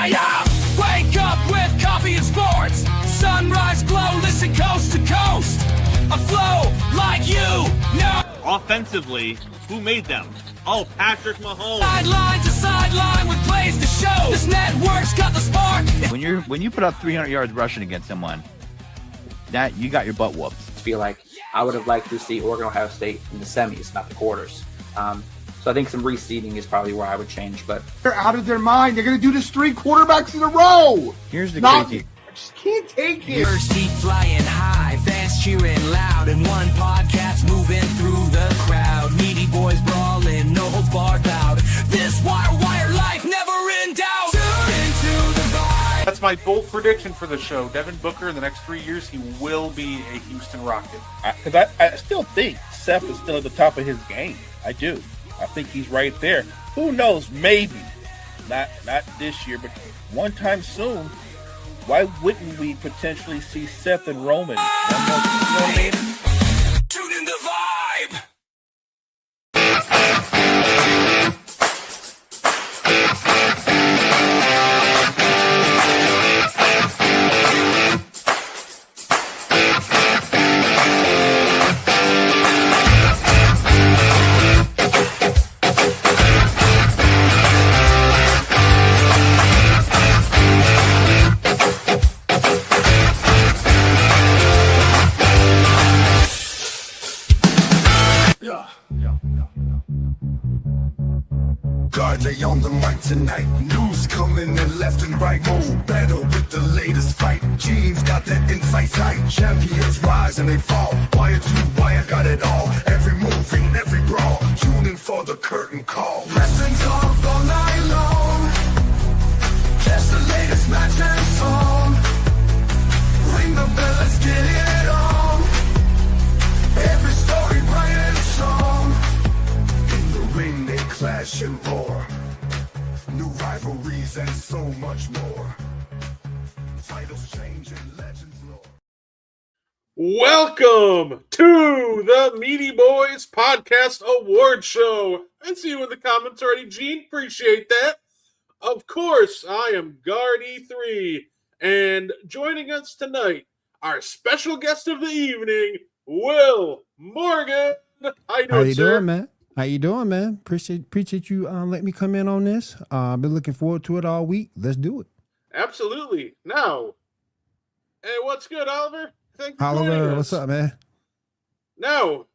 Yeah. Wake up with coffee and sports. Sunrise glow, listen coast to coast. A flow like you know. Offensively, who made them? Oh, Patrick Mahomes. Sideline to sideline with plays to show. This network's got the spark. When you put up 300 yards rushing against someone, that you got your butt whooped. I feel like I would have liked to see Oregon, Ohio State in the semis, not the quarters. So I think some reseeding is probably where I would change. But they're out of their mind. They're going to do this 3 quarterbacks in a row. Here's the crazy. I just can't take it. Yours keep flying high, fans cheering loud, and one podcast moving through the crowd. Meaty Boyz brawling, no holds barred loud. This wire life never in doubt. Tune into the vibe. That's my bold prediction for the show. Devin Booker, in the next 3 years, he will be a Houston Rocket. Because I still think Seth is still at the top of his game. I do. I think he's right there. Who knows? Maybe. Not this year, but one time soon. Why wouldn't we potentially see Seth and Roman? One more, you know what I mean? Tune in the vibe. Guard lay on the mic tonight. News coming in left and right. Move better with the latest fight. Gene's got the insight sight. Champions rise and they fall. Wire to wire, got it all. Every movie, every brawl. Tune in for the curtain call. Wrestling talk all night long. Catch the latest match and song. Ring the bell, let's get it on. Every story bright and strong. In the ring they clash and roar. New rivalries and so much more. Titles change and legends lore. Welcome to the Meaty Boyz Podcast Award Show. I see you in the comments already, Gene. Appreciate that. Of course, I am Guard-E3. And joining us tonight, our special guest of the evening, Will Morgan. How you doing, man? How you doing, man? Appreciate you letting me come in on this. I've been looking forward to it all week. Let's do it. Absolutely. Now, hey, what's good, Oliver? Thanks for Oliver, joining us. what's up, man? Now,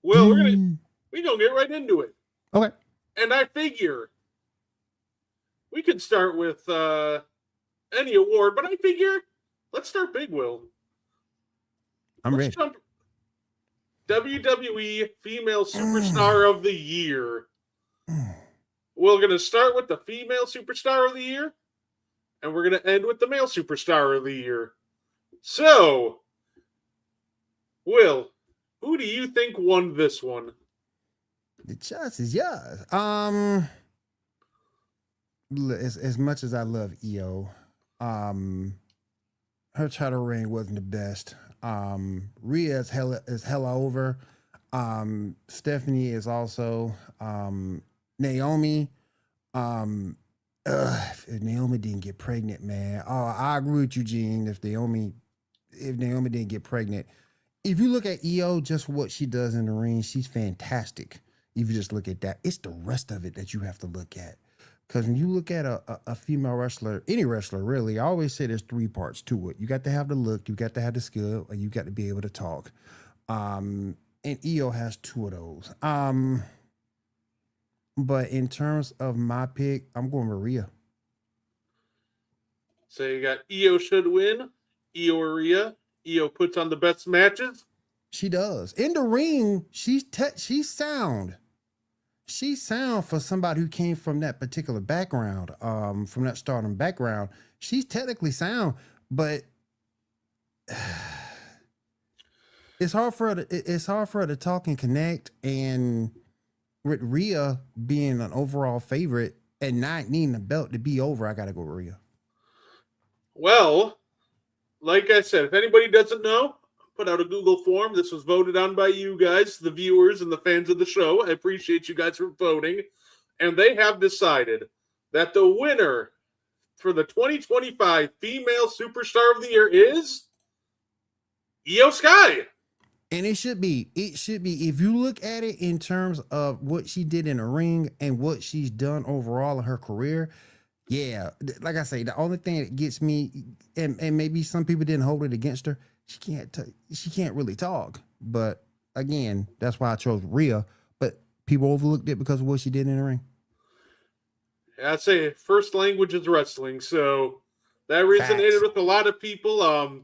Will, we're gonna get right into it. Okay. And I figure we could start with any award, but I figure let's start big, Will. I'm Let's ready. jump WWE Female Superstar of the Year. We're going to start with the Female Superstar of the Year, and we're going to end with the Male Superstar of the Year. So, Will, who do you think won this one? The choice is yours. As much as I love EO, her title reign wasn't the best. Rhea is hella over. Stephanie is also Naomi. If Naomi didn't get pregnant, man. Oh, I agree with you, Gene. If Naomi didn't get pregnant, if you look at EO, just what she does in the ring, she's fantastic. If you just look at that, it's the rest of it that you have to look at. Because when you look at a female wrestler, any wrestler really, I always say there's 3 parts to it. You got to have the look, you got to have the skill, and you got to be able to talk. And EO has 2 of those. But in terms of my pick, I'm going with Rhea. So you got EO should win, EO or Rhea. EO puts on the best matches. She does. In the ring, she's sound. She's sound for somebody who came from that particular background, from that stardom background. She's technically sound, but it's hard for her to talk and connect. And with Rhea being an overall favorite and not needing a belt to be over, I gotta go with Rhea. Well, like I said, if anybody doesn't know, put out a Google form. This was voted on by you guys, the viewers and the fans of the show. I appreciate you guys for voting. And they have decided that the winner for the 2025 Female Superstar of the Year is Io Sky. And it should be. If you look at it in terms of what she did in the ring and what she's done overall in her career, yeah, like I say, the only thing that gets me, and maybe some people didn't hold it against her, she can't really talk. But again, that's why I chose Rhea. But people overlooked it because of what she did in the ring. I'd say first language is wrestling, so that resonated with a lot of people.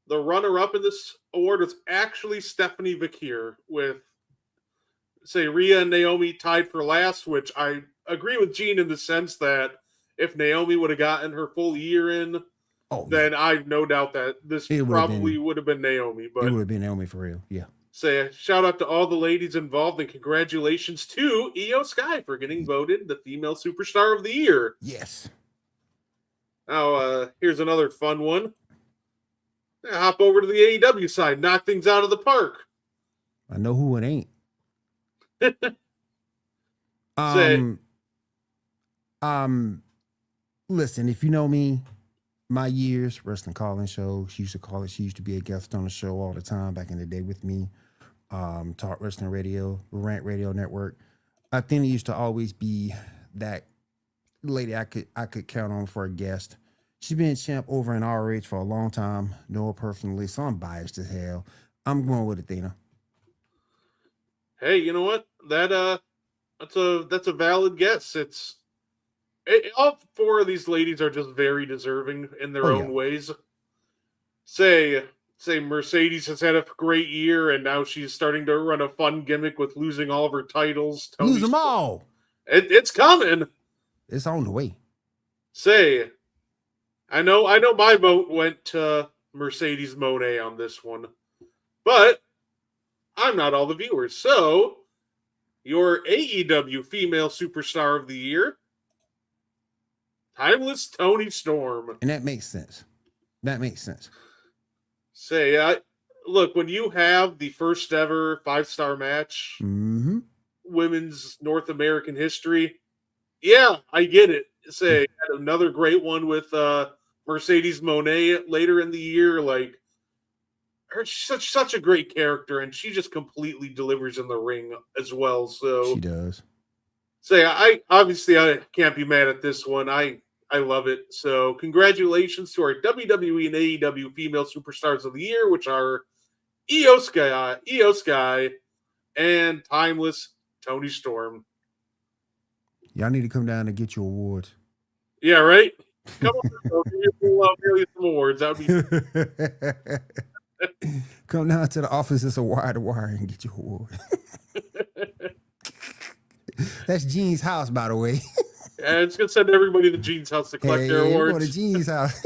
The runner-up in this award was actually Stephanie Vakir, with, say, Rhea and Naomi tied for last, which I agree with Gene in the sense that if Naomi would have gotten her full year in, then I have no doubt that this probably would have been Naomi. But it would have been Naomi for real, yeah. Say shout out to all the ladies involved and congratulations to Io Sky for getting voted the Female Superstar of the Year. Yes. Now, here's another fun one. Hop over to the AEW side, knock things out of the park. I know who it ain't. Listen, if you know me, my years, wrestling calling show, she used to call it, she used to be a guest on the show all the time back in the day with me. Talk Wrestling Radio, Rant Radio Network. I think it used to always be that lady I could count on for a guest. She's been champ over in ROH for a long time. Know her personally, so I'm biased as hell. I'm going with Athena. Hey, you know what? That's a valid guess. All four of these ladies are just very deserving in their own ways. Say Mercedes has had a great year, and now she's starting to run a fun gimmick with losing all of her titles. Lose them all. It's coming. It's on the way. Say, I know my vote went to Mercedes Moné on this one, but I'm not all the viewers. So, your AEW Female Superstar of the Year, Timeless Toni Storm. And that makes sense. Say, look, when you have the first ever 5-star match, women's North American history, yeah, I get it. Say, had another great one with Mercedes Moné later in the year. Like, she's such a great character, and she just completely delivers in the ring as well. So she does. Say, I can't be mad at this one. I love it. So congratulations to our WWE and AEW Female Superstars of the Year, which are Io Sky, and Timeless Toni Storm. Y'all need to come down and get your awards. Yeah, right? Come on, give you some awards. That would be come down to the office. It's a wire to wire and get your award. That's Gene's house, by the way. Yeah, it's gonna send everybody to Gene's house to collect their awards. Go to Gene's house.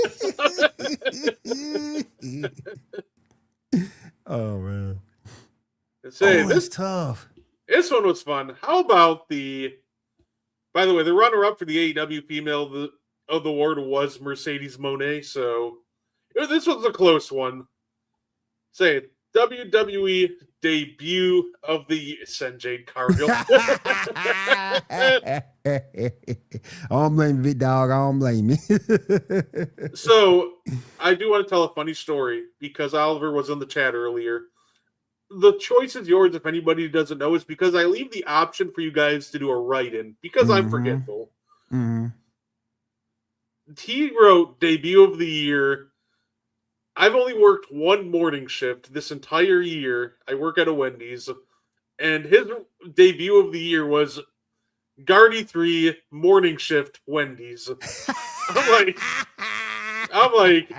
Oh man. This tough. This one was fun. How about by the way, the runner-up for the AEW Female of the Award was Mercedes Moné, so this was a close one. Say, WWE debut of the Send Jade Cargill. I don't blame you, big dog. I don't blame you. So, I do want to tell a funny story because Oliver was in the chat earlier. The choice is yours if anybody doesn't know. Is because I leave the option for you guys to do a write-in because I'm forgetful. He wrote debut of the year. I've only worked one morning shift this entire year. I work at a Wendy's, and his debut of the year was Guardy 3 morning shift Wendy's. I'm like,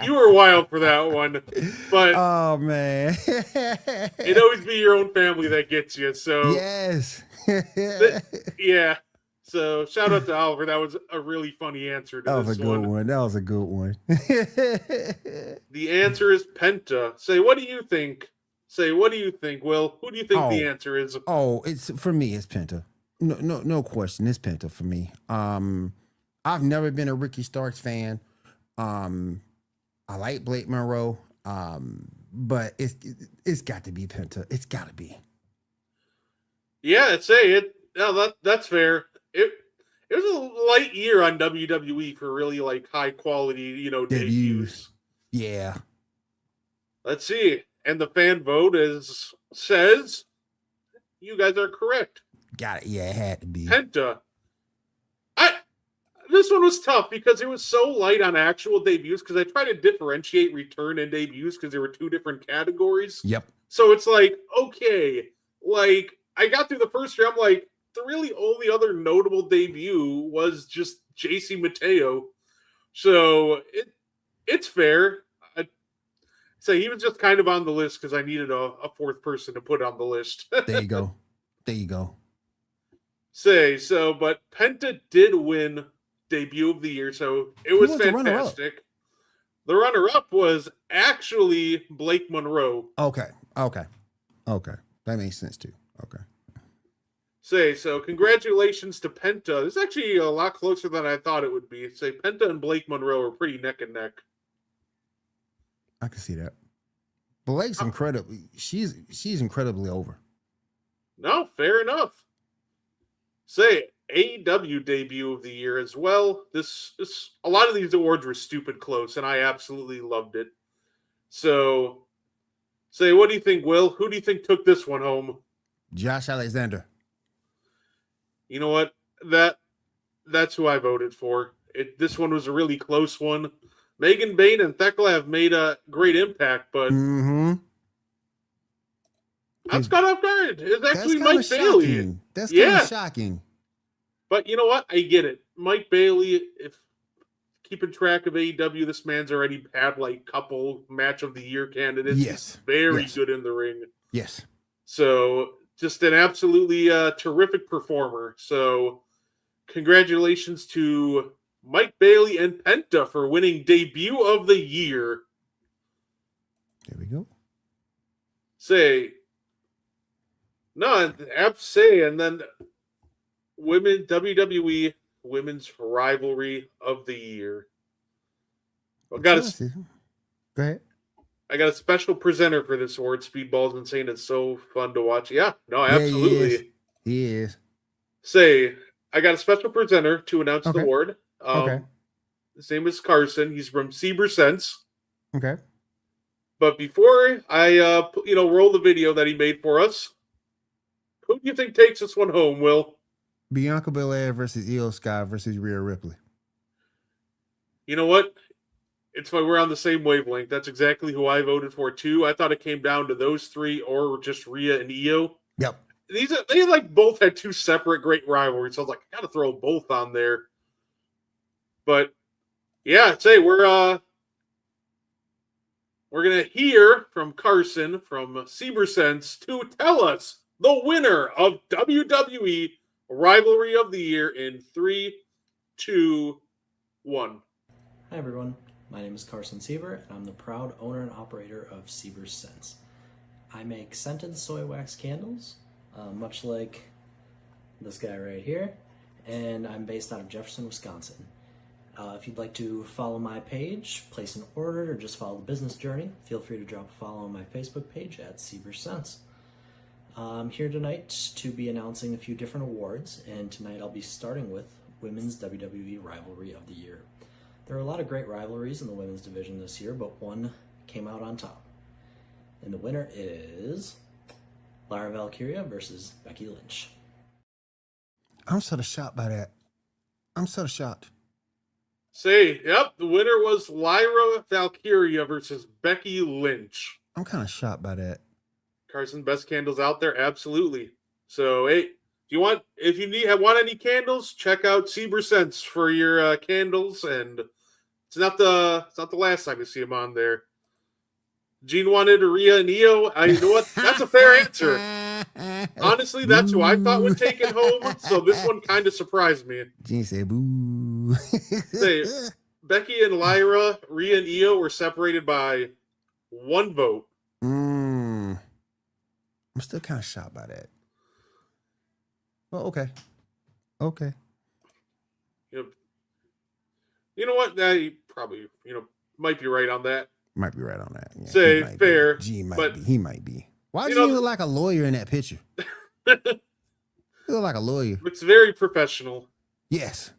you were wild for that one, but oh man, it'd always be your own family that gets you. So yes, yeah. So shout out to Oliver. That was a really funny answer to this one. That was a good one. The answer is Penta. Say, what do you think? Will? Who do you think the answer is? Oh, it's for me. It's Penta. No question. It's Penta for me. I've never been a Ricky Starks fan. I like Blake Monroe. but it's got to be Penta. It's got to be. Yeah, I'd say it. No, that's fair. It was a light year on WWE for really like high quality, debuts. Yeah. Let's see. And the fan vote says you guys are correct. Got it. Yeah, it had to be. Penta. This one was tough because it was so light on actual debuts because I tried to differentiate return and debuts because there were two different categories. Yep. So it's like, okay, like I got through the first year, I'm like, the really only other notable debut was just JC Mateo. So it's fair. I'd say he was just kind of on the list because I needed a fourth person to put on the list. There you go. There you go. But Penta did win debut of the year, so it was fantastic. The runner-up was actually Blake Monroe. Okay. That makes sense too. Okay. So congratulations to Penta. It's actually a lot closer than I thought it would be. Penta and Blake Monroe are pretty neck and neck. I can see that. Blake's incredibly. She's incredibly over. No, fair enough. AEW debut of the year as well. This a lot of these awards were stupid close, and I absolutely loved it. So, what do you think, Will? Who do you think took this one home? Josh Alexander. You know what? That's who I voted for. This one was a really close one. Megan Bain and Thekla have made a great impact, but I'm caught off guard. It's actually Mike Bailey. That's kind of shocking. But you know what? I get it. Mike Bailey, if keeping track of AEW, this man's already had like couple match of the year candidates. Yes. He's very good in the ring. Yes. So just an absolutely terrific performer. So congratulations to Mike Bailey and Penta for winning debut of the year. There we go. And then WWE Women's Rivalry of the Year. Go ahead. I got a special presenter for this award. Speedball's been saying it's so fun to watch. Yeah, no, absolutely. He is. I got a special presenter to announce the award. His name is Carson. He's from Seaber Sense. Okay. But before I roll the video that he made for us, who do you think takes this one home, Will? Bianca Belair versus Io Sky versus Rhea Ripley. You know what? It's why we're on the same wavelength. That's exactly who I voted for too. I thought it came down to those three or just Rhea and Io. Yep. They like both had two separate great rivalries. So I was like, I gotta throw both on there. But yeah, we're gonna hear from Carson from Seaber Sense to tell us the winner of WWE Rivalry of the Year in 3, 2, 1. Hi everyone, my name is Carson Seaver, and I'm the proud owner and operator of Seaber Scents. I make scented soy wax candles, much like this guy right here, and I'm based out of Jefferson, Wisconsin. If you'd like to follow my page, place an order, or just follow the business journey, feel free to drop a follow on my Facebook page at Seaber Scents. I'm here tonight to be announcing a few different awards, and tonight I'll be starting with Women's WWE Rivalry of the Year. There are a lot of great rivalries in the women's division this year, but one came out on top. And the winner is Lyra Valkyria versus Becky Lynch. I'm sort of shocked by that. I'm sort of shocked. The winner was Lyra Valkyria versus Becky Lynch. I'm kind of shocked by that. Carson, best candles out there, absolutely. So, hey, if you want any candles, check out Seaber Sense for your candles, and it's not the last time you see them on there. Gene wanted Rhea and Io. You know what? That's a fair answer. Honestly, that's who I thought would take it home. So this one kind of surprised me. Gene said, "Boo." Becky and Lyra, Rhea and Io were separated by 1 vote. I'm still kind of shocked by that. Well, okay. Okay. You know what? You probably, might be right on that. Might be right on that. Yeah, Say he might fair, Be. G might but be. He might be. Why you do you know- look like a lawyer in that picture? You look like a lawyer. it's very professional. Yes.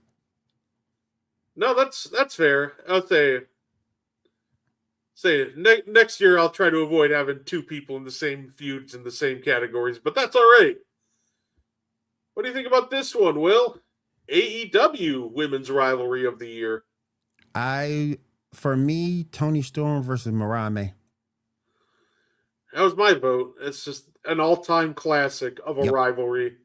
No, that's fair. I'll say next year I'll try to avoid having two people in the same feuds in the same categories, but that's all right. What do you think about this one, Will? AEW Women's Rivalry of the Year. For me, Tony Storm versus Mariah May. That was my vote. It's just an all-time classic of a rivalry.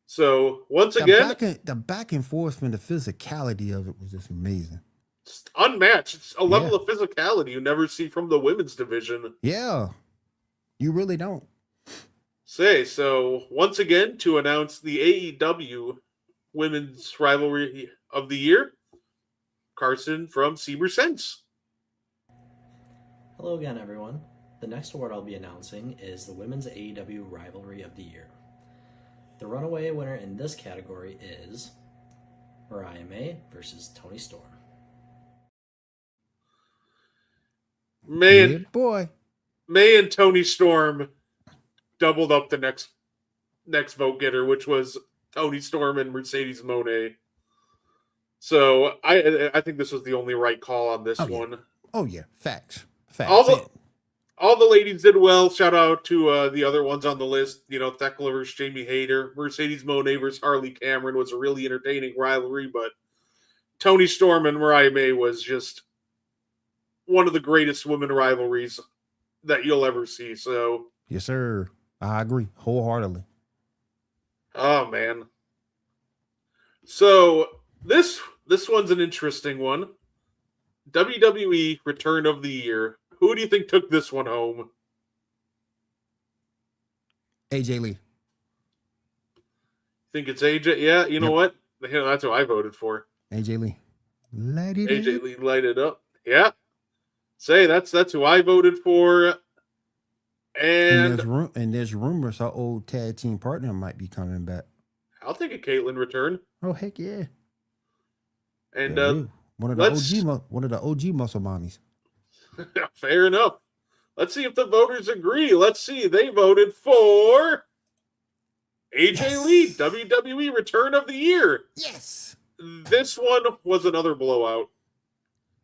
So once again, The back and forth and the physicality of it was just amazing. it's unmatched. It's a level of physicality you never see from the women's division. Yeah. You really don't. So once again, to announce the AEW Women's Rivalry of the Year, Carson from Sieber Sense. Hello again, everyone. The next award I'll be announcing is the Women's AEW Rivalry of the Year. The runaway winner in this category is Mariah May versus Tony Storm. May and Tony Storm doubled up the next vote getter, which was Tony Storm and Mercedes Moné. So I think this was the only right call on this one. Oh yeah, facts. All the ladies did well. Shout out to the other ones on the list. You know, Thekla versus Jamie Hayter, Mercedes Moné versus Harley Cameron was a really entertaining rivalry, but Tony Storm and Mariah May was just one of the greatest women rivalries that you'll ever see. So yes, sir. I agree wholeheartedly. Oh man. So this one's an interesting one. WWE Return of the Year. Who do you think took this one home? AJ Lee. Think it's AJ? Yeah, you know what? That's who I voted for. AJ Lee. AJ Lee light it up. Yeah. Say that's who I voted for. And there's rumors our old tag team partner might be coming back. I'll take a Caitlyn return. Oh heck yeah! And one of the OG muscle mommies. Fair enough. Let's see if the voters agree. Let's see. They voted for AJ Lee, WWE Return of the Year. Yes. This one was another blowout.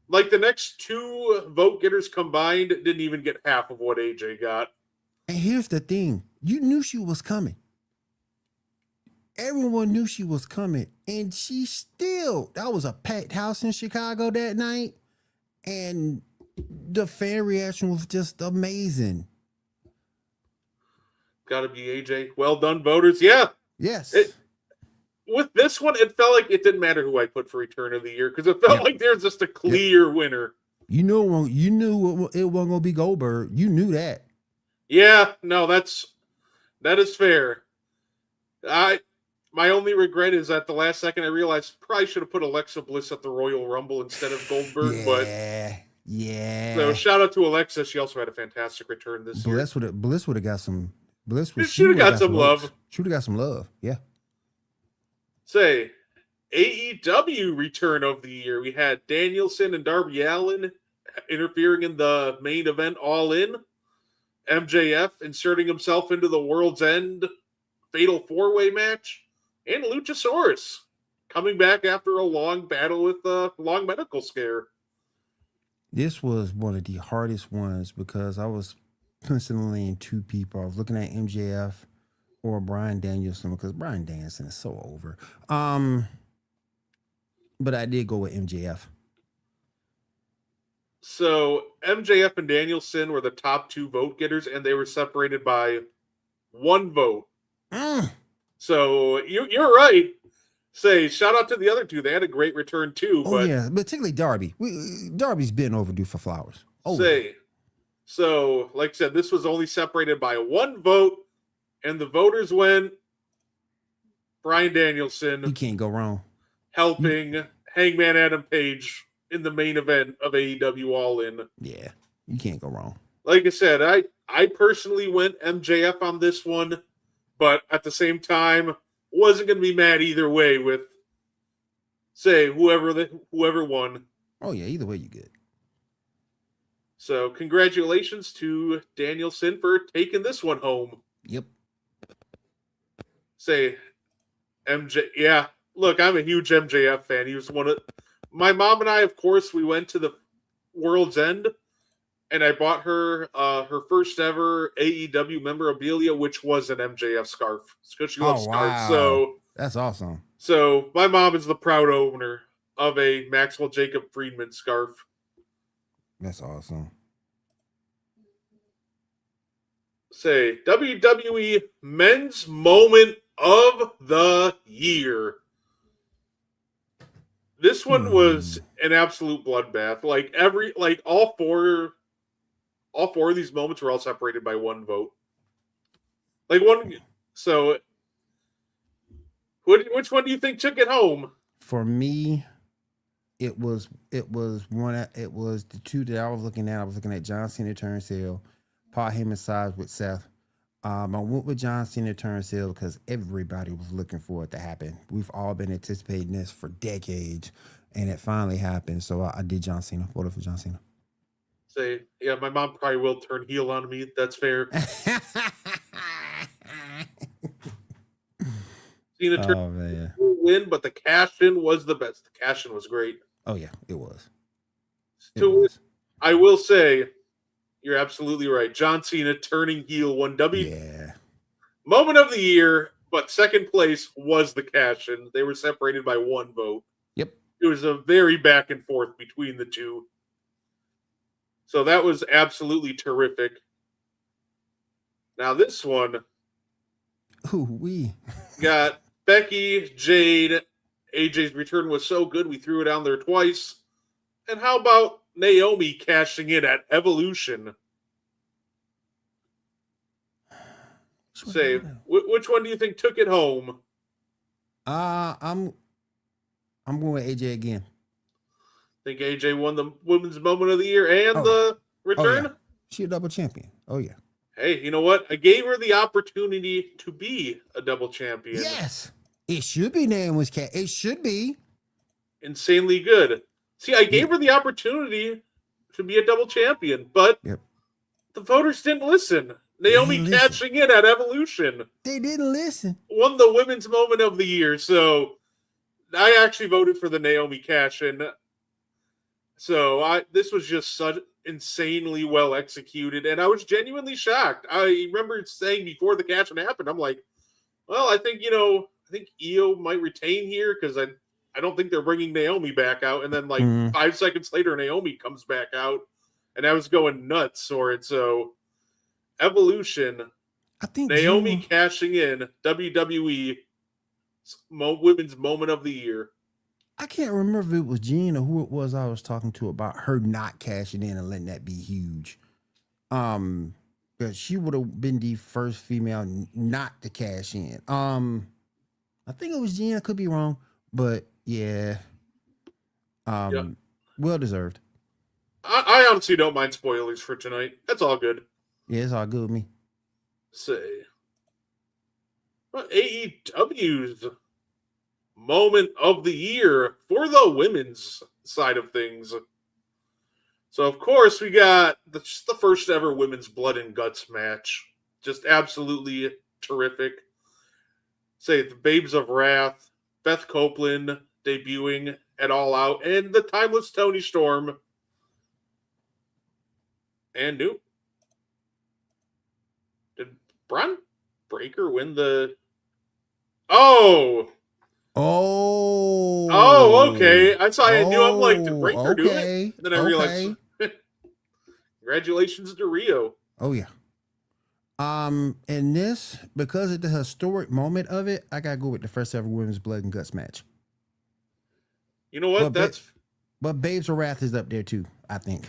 Like the next two vote getters combined didn't even get half of what AJ got. And here's the thing. You knew she was coming. Everyone knew she was coming. And that was a packed house in Chicago that night. And the fan reaction was just amazing. Gotta be AJ. Well done, voters. Yeah. Yes. With this one, it felt like it didn't matter who I put for Return of the Year because it felt like there's just a clear winner. You knew it wasn't gonna be Goldberg. You knew that. Yeah, no, that is fair. My only regret is at the last second I realized probably should have put Alexa Bliss at the Royal Rumble instead of Goldberg. Yeah. So shout out to Alexa. She also had a fantastic return this year. Bliss would have got some. She would have got some love. She would have got some love. Yeah. Say, AEW Return of the Year. We had Danielson and Darby Allin interfering in the main event All In. MJF inserting himself into the World's End Fatal 4-Way match. And Luchasaurus coming back after a long battle with a long medical scare. This was one of the hardest ones because I was constantly in two people. I was looking at MJF or Bryan Danielson because Bryan Danielson is so over. But I did go with MJF. So MJF and Danielson were the top two vote getters, and they were separated by one vote. So you're right. Say, shout out to the other two. They had a great return too. Yeah, particularly Darby. Darby's been overdue for flowers. So like I said, this was only separated by one vote, and the voters went Bryan Danielson. You can't go wrong. Helping Hangman Adam Page in the main event of AEW All In. Yeah, you can't go wrong. Like I said, I personally went MJF on this one, but at the same time, wasn't going to be mad either way with, say, whoever won. Oh yeah, either way you good. So congratulations to Danielson for taking this one home. Yep. Say, MJ, yeah. Look, I'm a huge MJF fan. He was one of my mom and I. Of course, we went to the World's End, and I bought her her first ever AEW memorabilia, which was an MJF scarf because she loves scarves. So that's awesome. So my mom is the proud owner of a Maxwell Jacob Friedman scarf. That's awesome. Say WWE Men's Moment of the Year. This one was an absolute bloodbath. Like all four of these moments were all separated by one vote. Like one. So, which one do you think took it home? For me, it was the two that I was looking at. I was looking at John Cena Turnstile, Paul Heyman sides with Seth. I went with John Cena Turnstile because everybody was looking for it to happen. We've all been anticipating this for decades, and it finally happened. So I did John Cena. Voted for John Cena. Say, yeah, my mom probably will turn heel on me. That's fair. Cena turned win, but the cash-in was the best. The cash-in was great. Oh, yeah, it was. I will say, you're absolutely right. John Cena turning heel won Moment of the Year, but second place was the cash-in. They were separated by one vote. Yep. It was a very back and forth between the two. So that was absolutely terrific. Now this one got Becky, Jade. AJ's return was so good, we threw it down there twice. And how about Naomi cashing in at Evolution? Say, which one do you think took it home? I'm going with AJ again. Think AJ won the Women's Moment of the Year and the return? Oh, yeah. She a double champion. Oh, yeah. Hey, you know what? I gave her the opportunity to be a double champion. Yes. It should be Naomi's cat. It should be. Insanely good. See, I gave her the opportunity to be a double champion, but the voters didn't listen. Naomi catching in at Evolution. They didn't listen. Won the Women's Moment of the Year. So I actually voted for the Naomi cash-in. So this was just such insanely well executed, and I was genuinely shocked. I remember saying before the cash-in happened, I'm like, well, I think Io might retain here because I don't think they're bringing Naomi back out. And then 5 seconds later, Naomi comes back out, and I was going nuts for it. So Evolution, I think Naomi cashing in WWE Women's Moment of the Year. I can't remember if it was Jean or who it was I was talking to about her not cashing in and letting that be huge. Because she would have been the first female not to cash in. I think it was Jean. I could be wrong, but yeah. Well deserved. I honestly don't mind spoilers for tonight. That's all good. Yeah, it's all good with me. Say, AEW's Moment of the Year for the women's side of things. So, of course, we got the first ever women's blood and guts match. Just absolutely terrific. Say, the Babes of Wrath, Beth Copeland debuting at All Out, and the timeless Toni Storm. And new. Did Braun Breaker win the... Oh, okay. I knew I'm like, did Breaker do it? Then I realized. Congratulations to Rio. Oh yeah. In this, because of the historic moment of it, I gotta go with the first ever women's blood and guts match. You know what? But Babes of Wrath is up there too, I think.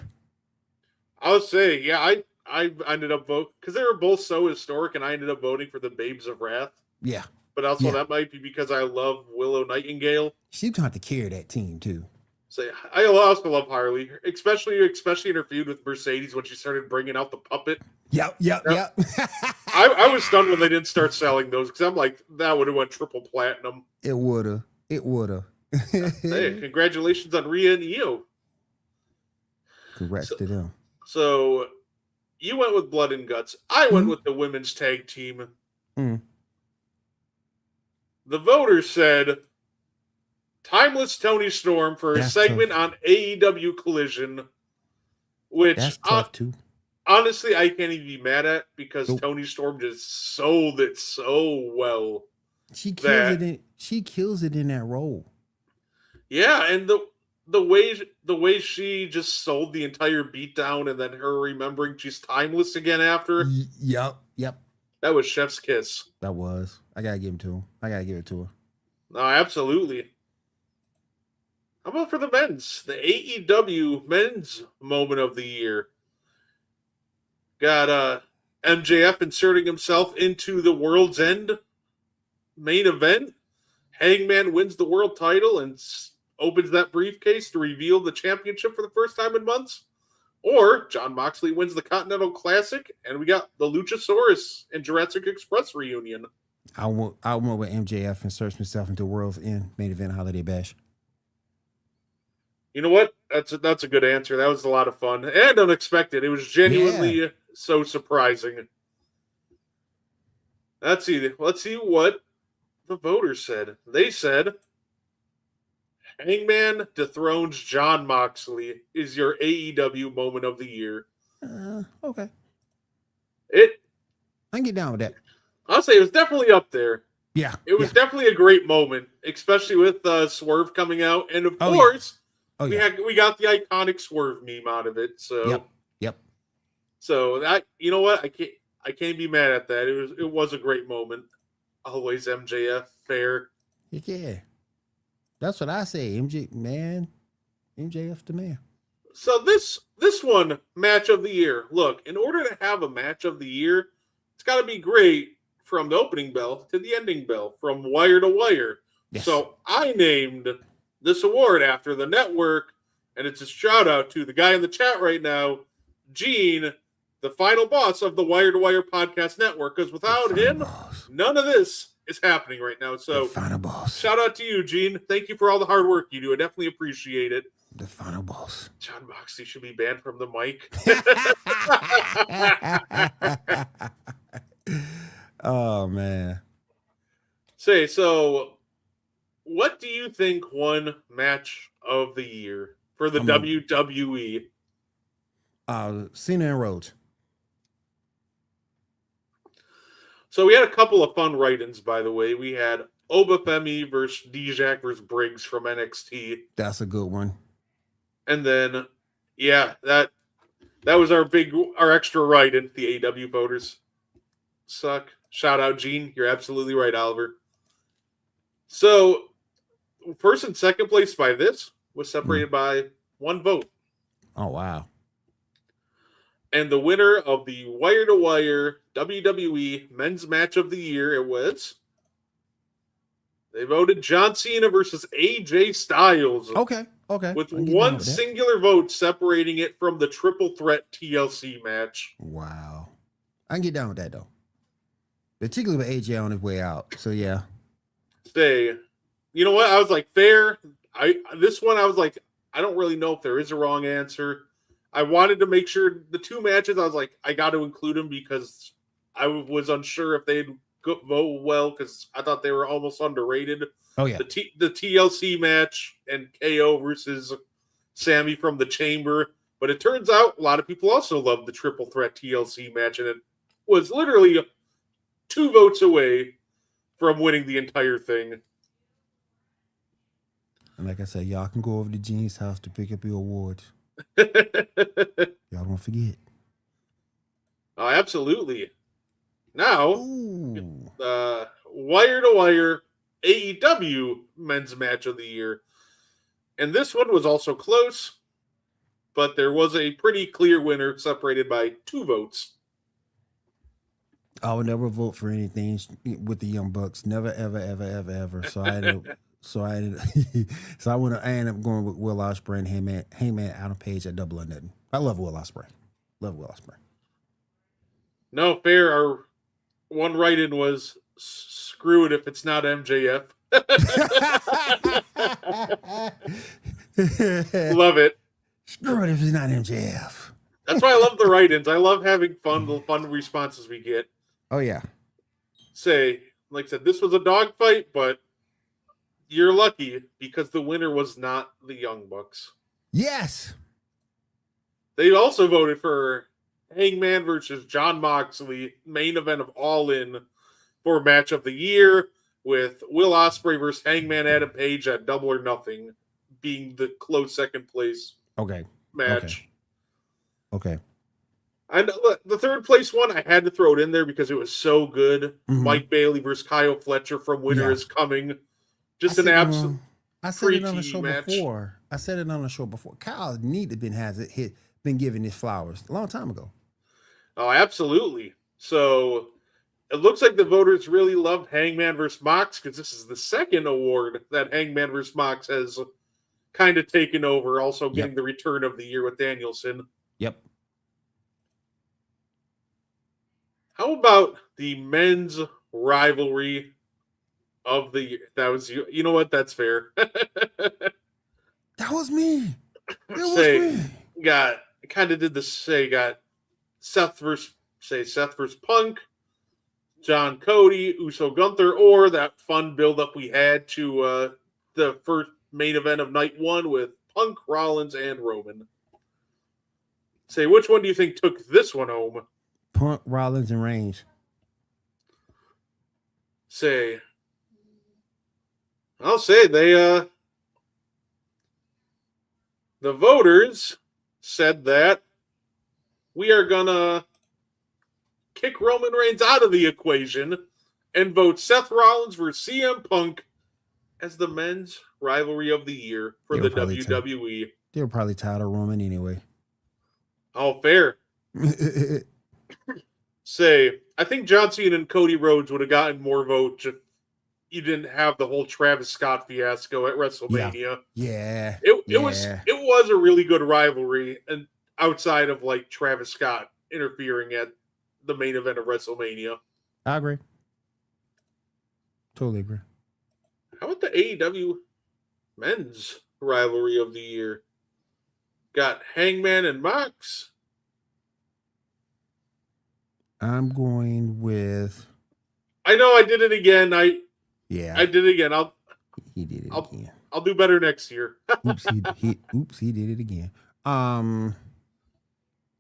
I would say, yeah, I ended up voting because they were both so historic, and I ended up voting for the Babes of Wrath. Yeah. But also that might be because I love Willow Nightingale. She's going to have to carry that team too. So I also love Harley, especially in her feud with Mercedes when she started bringing out the puppet. Yep. I was stunned when they didn't start selling those because I'm like, that would have went triple platinum. It woulda. Hey, congratulations on Rhea and Io. Congrats to them. So you went with Blood and Guts. I went with the women's tag team. Mm. The voters said Timeless Tony Storm for a That's segment tough. on AEW Collision, which That's tough too. honestly I can't even be mad at because Nope. Tony Storm just sold it so well. She kills that- it in. She kills it in that role. Yeah, and the way she just sold the entire beatdown, and then her remembering she's timeless again after, Yep. that was chef's kiss. That was. I gotta give him to him. I gotta give it to her. No, absolutely. How about for the men's? The AEW men's moment of the year. Got MJF inserting himself into the World's End main event. Hangman wins the world title and opens that briefcase to reveal the championship for the first time in months. Or John Moxley wins the Continental Classic, and we got the Luchasaurus and Jurassic Express reunion. I went with MJF and searched myself into World's End main event holiday bash. You know what? That's a good answer. That was a lot of fun and unexpected. It was genuinely so surprising. Let's see what the voters said. They said Hangman dethrones John Moxley is your AEW moment of the year. Okay. I can get down with that. I'll say it was definitely up there. Yeah. It was definitely a great moment, especially with Swerve coming out, and of course, we got the iconic Swerve meme out of it. So Yep. So that, you know what, I can't be mad at that. It was a great moment. Always MJF fair. Yeah. That's what I say. MJF the man. So this one, match of the year. Look, in order to have a match of the year, it's got to be great from the opening bell to the ending bell, from wire to wire. Yes. So I named this award after the network, and it's a shout out to the guy in the chat right now, Gene, the final boss of the Wire to Wire podcast network, because without him, none of this is happening right now. So final boss. Shout out to you, Gene. Thank you for all the hard work you do. I definitely appreciate it. The final boss. John Moxley should be banned from the mic. Oh man. So what do you think won match of the year for the WWE? Cena and Rhodes. So we had a couple of fun write-ins, by the way. We had Obafemi versus Dijak versus Briggs from NXT. That's a good one. And then, that was our extra write-in. The AEW voters suck. Shout out, Gene. You're absolutely right, Oliver. So, first and second place by this was separated by one vote. Oh, wow. And the winner of the Wire to Wire WWE Men's Match of the Year, they voted John Cena versus AJ Styles. Okay. With one singular vote separating it from the Triple Threat TLC match. Wow. I can get down with that, though. Particularly with AJ on his way out. So, yeah. You know what? I was like, fair. This one, I was like, I don't really know if there is a wrong answer. I wanted to make sure the two matches, I was like, I got to include them because I was unsure if they'd vote well because I thought they were almost underrated. Oh, yeah. The TLC match and KO versus Sammy from the Chamber. But it turns out a lot of people also love the Triple Threat TLC match, and it was literally 2 votes away from winning the entire thing. And like I said, y'all can go over to Gene's house to pick up your awards. Y'all don't forget. Oh, absolutely. Now, Wire to Wire AEW Men's Match of the Year. And this one was also close, but there was a pretty clear winner separated by 2 votes. I would never vote for anything with the Young Bucks. Never, ever, ever, ever, ever. So I ended up going with Will Ospreay and Hangman Adam Page at Double or Nothing. I love Will Ospreay. No, fair. Our one write-in was screw it if it's not MJF. Love it. Screw it if it's not MJF. That's why I love the write-ins. I love having the fun responses we get. Oh yeah. Say, like I said, this was a dogfight, but you're lucky because the winner was not the Young Bucks. Yes. They also voted for Hangman versus Jon Moxley, main event of All In for match of the year, with Will Ospreay versus Hangman Adam Page at Double or Nothing being the close second place match. Okay. And the third place one, I had to throw it in there because it was so good. Mhm. Mike Bailey versus Kyle Fletcher from Winter is Coming. Just an absolute. I said it on the pre-TV show match. before. I said it on the show before. Kyle need to been given his flowers a long time ago. Oh, absolutely. So it looks like the voters really loved Hangman vs. Mox because this is the second award that Hangman vs. Mox has kind of taken over, also getting the return of the year with Danielson. Yep. How about the men's rivalry of the year? That was you. You know what? That's fair. That was me. That was Say, me. got Seth versus Punk, John Cody, Uso Gunther, or that fun build-up we had to the first main event of night one with Punk, Rollins, and Roman. Say, which one do you think took this one home? Punk, Rollins, and Reigns. Say, I'll say the voters said that we are gonna kick Roman Reigns out of the equation and vote Seth Rollins versus CM Punk as the men's rivalry of the year for the WWE. They were probably tired of Roman anyway. Oh, fair. Say, I think John Cena and Cody Rhodes would have gotten more votes if you didn't have the whole Travis Scott fiasco at WrestleMania. Yeah. It was a really good rivalry, and outside of like Travis Scott interfering at the main event of WrestleMania. I agree. Totally agree. How about the AEW men's rivalry of the year? Got Hangman and Mox. I'm going with. I know I did it again. I did it again. He did it again. I'll do better next year. he did it again. I'm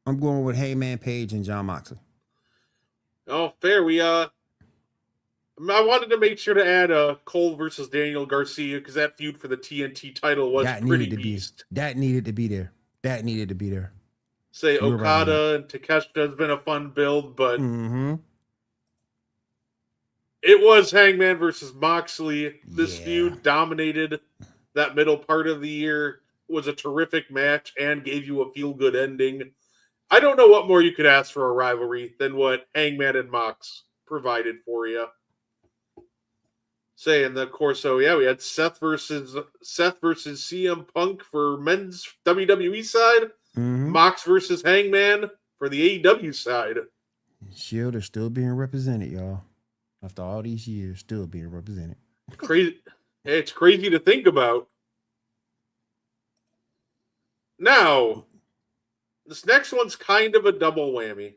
going with Hangman Page and Jon Moxley. Oh, fair. I wanted to make sure to add Cole versus Daniel Garcia because that feud for the TNT title was pretty beast. That needed to be there. Say Okada and Takeshita has been a fun build, but it was Hangman versus Moxley. This feud dominated that middle part of the year. Was a terrific match and gave you a feel-good ending. I don't know what more you could ask for a rivalry than what Hangman and Mox provided for you. Say, and of course, we had Seth versus CM Punk for men's WWE side. Mox versus Hangman for the AEW side. Shield are still being represented, y'all. After all these years, still being represented. Crazy. It's crazy to think about. Now, this next one's kind of a double whammy.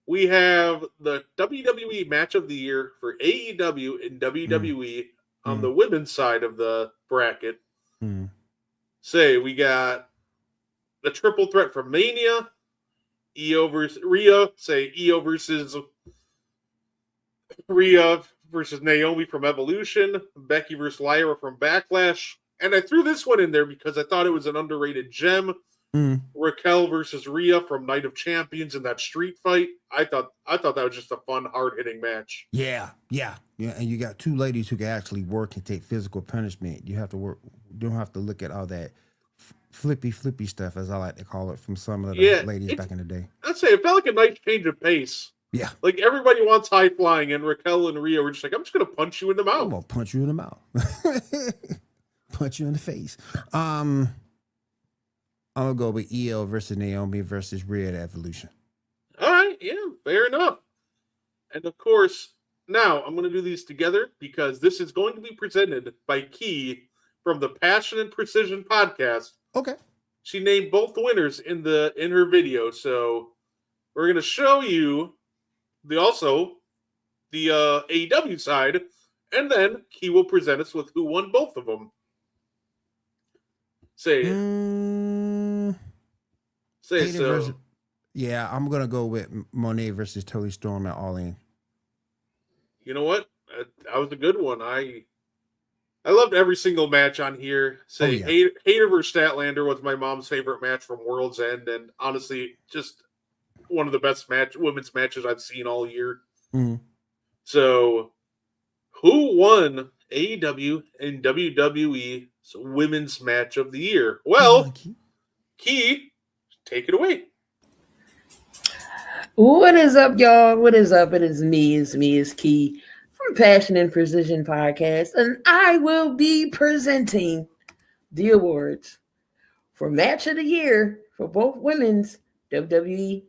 We have the WWE match of the year for AEW and WWE on the women's side of the bracket. Say, we got the triple threat from Mania, Io versus Rhea. Say, Io versus Rhea versus Naomi from Evolution, Becky versus Lyra from Backlash. And I threw this one in there because I thought it was an underrated gem. Raquel versus Rhea from Night of Champions in that street fight. I thought that was just a fun, hard-hitting match. Yeah. And you got two ladies who can actually work and take physical punishment. You have to work. Don't have to look at all that flippy stuff, as I like to call it, from some of the ladies back in the day. I'd say it felt like a nice change of pace. Yeah. Like everybody wants high flying, and Raquel and Rhea were just like, I'm just gonna punch you in the mouth. I'm gonna punch you in the mouth. Punch you in the face. I'm gonna go with Io versus Naomi versus Rhea at Evolution. All right, yeah, fair enough. And of course, now I'm gonna do these together because this is going to be presented by Key from the Passion and Precision podcast. Okay. She named both the winners in her video. So we're gonna show you the AEW side, and then he will present us with who won both of them. Say so. Versus, yeah, I'm gonna go with Monet versus Toni Storm at All In. You know what? That was a good one. I loved every single match on here. Hater versus Statlander was my mom's favorite match from World's End, and honestly, just one of the best women's matches I've seen all year. Mm-hmm. So, who won AEW and WWE Women's Match of the Year? Well, Key, take it away. What is up, y'all? What is up? It is me. It's Key from Passion and Precision Podcast, and I will be presenting the awards for Match of the Year for both women's WWE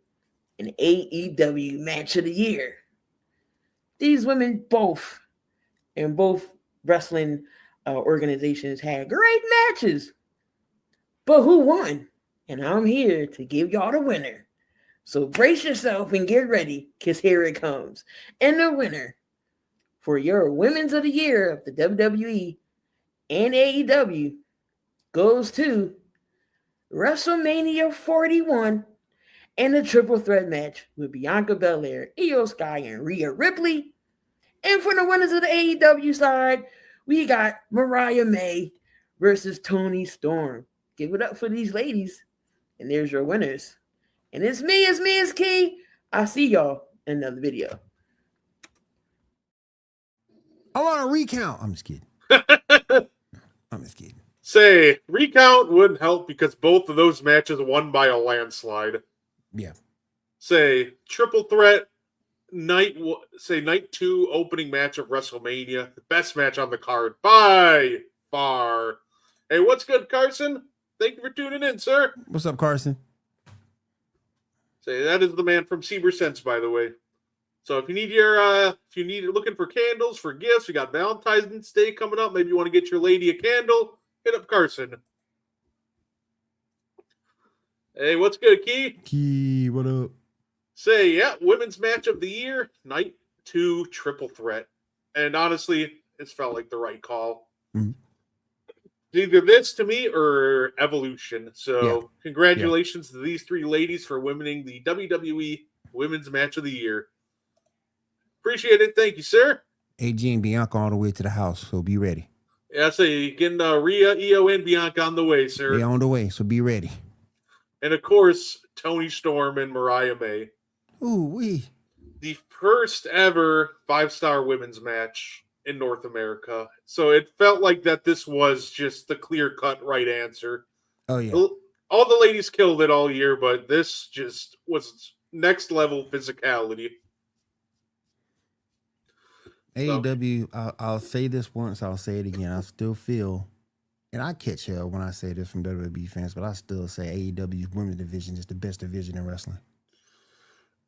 and AEW Match of the Year. These women both wrestling organizations had great matches, but who won? And I'm here to give y'all the winner. So brace yourself and get ready, because here it comes. And the winner for your Women's of the Year of the WWE and AEW goes to WrestleMania 41 and the triple threat match with Bianca Belair, Io Sky, and Rhea Ripley. And for the winners of the AEW side, we got Mariah May versus Toni Storm. Give it up for these ladies. And there's your winners. And it's Key. I'll see y'all in another video. I want a recount. I'm just kidding. I'm just kidding. Say, recount wouldn't help because both of those matches won by a landslide. Yeah. Say, triple threat, night 2 opening match of WrestleMania. The best match on the card by far. Hey, what's good, Carson? Thank you for tuning in, sir. What's up, Carson? Say, that is the man from Seaver Sense, by the way. So if you need looking for candles for gifts, we got Valentine's Day coming up. Maybe you want to get your lady a candle. Hit up Carson. Hey, what's good, Key? Key, what up? Say, yeah, Women's Match of the Year, Night 2 Triple Threat. And honestly, it's felt like the right call. Mm-hmm. Either this to me or Evolution. So congratulations to these three ladies for winning the WWE Women's Match of the Year. Appreciate it. Thank you, sir. AG and Bianca all the way to the house, so be ready. Yeah, so getting Rhea, Io, and Bianca on the way, sir. They're on the way, so be ready. And of course, Toni Storm and Mariah May. Ooh, wee. The first ever 5-star women's match in North America. So it felt like that this was just the clear-cut right answer. Oh, yeah. All the ladies killed it all year, but this just was next-level physicality. AEW, I'll say this once, I'll say it again. I still feel, and I catch hell when I say this from WWE fans, but I still say AEW's women's division is the best division in wrestling.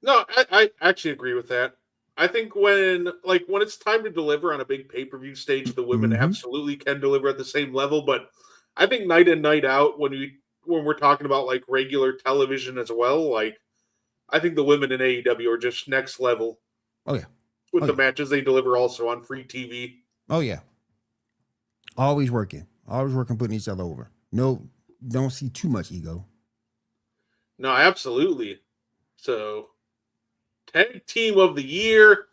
No, I actually agree with that. I think when it's time to deliver on a big pay-per-view stage, the women absolutely can deliver at the same level. But I think night in, night out, when we're talking about like regular television as well, like I think the women in AEW are just next level. Oh yeah. With the matches they deliver also on free TV. Oh yeah. Always working, putting each other over. No, don't see too much ego. No, absolutely. So Tag Team of the Year.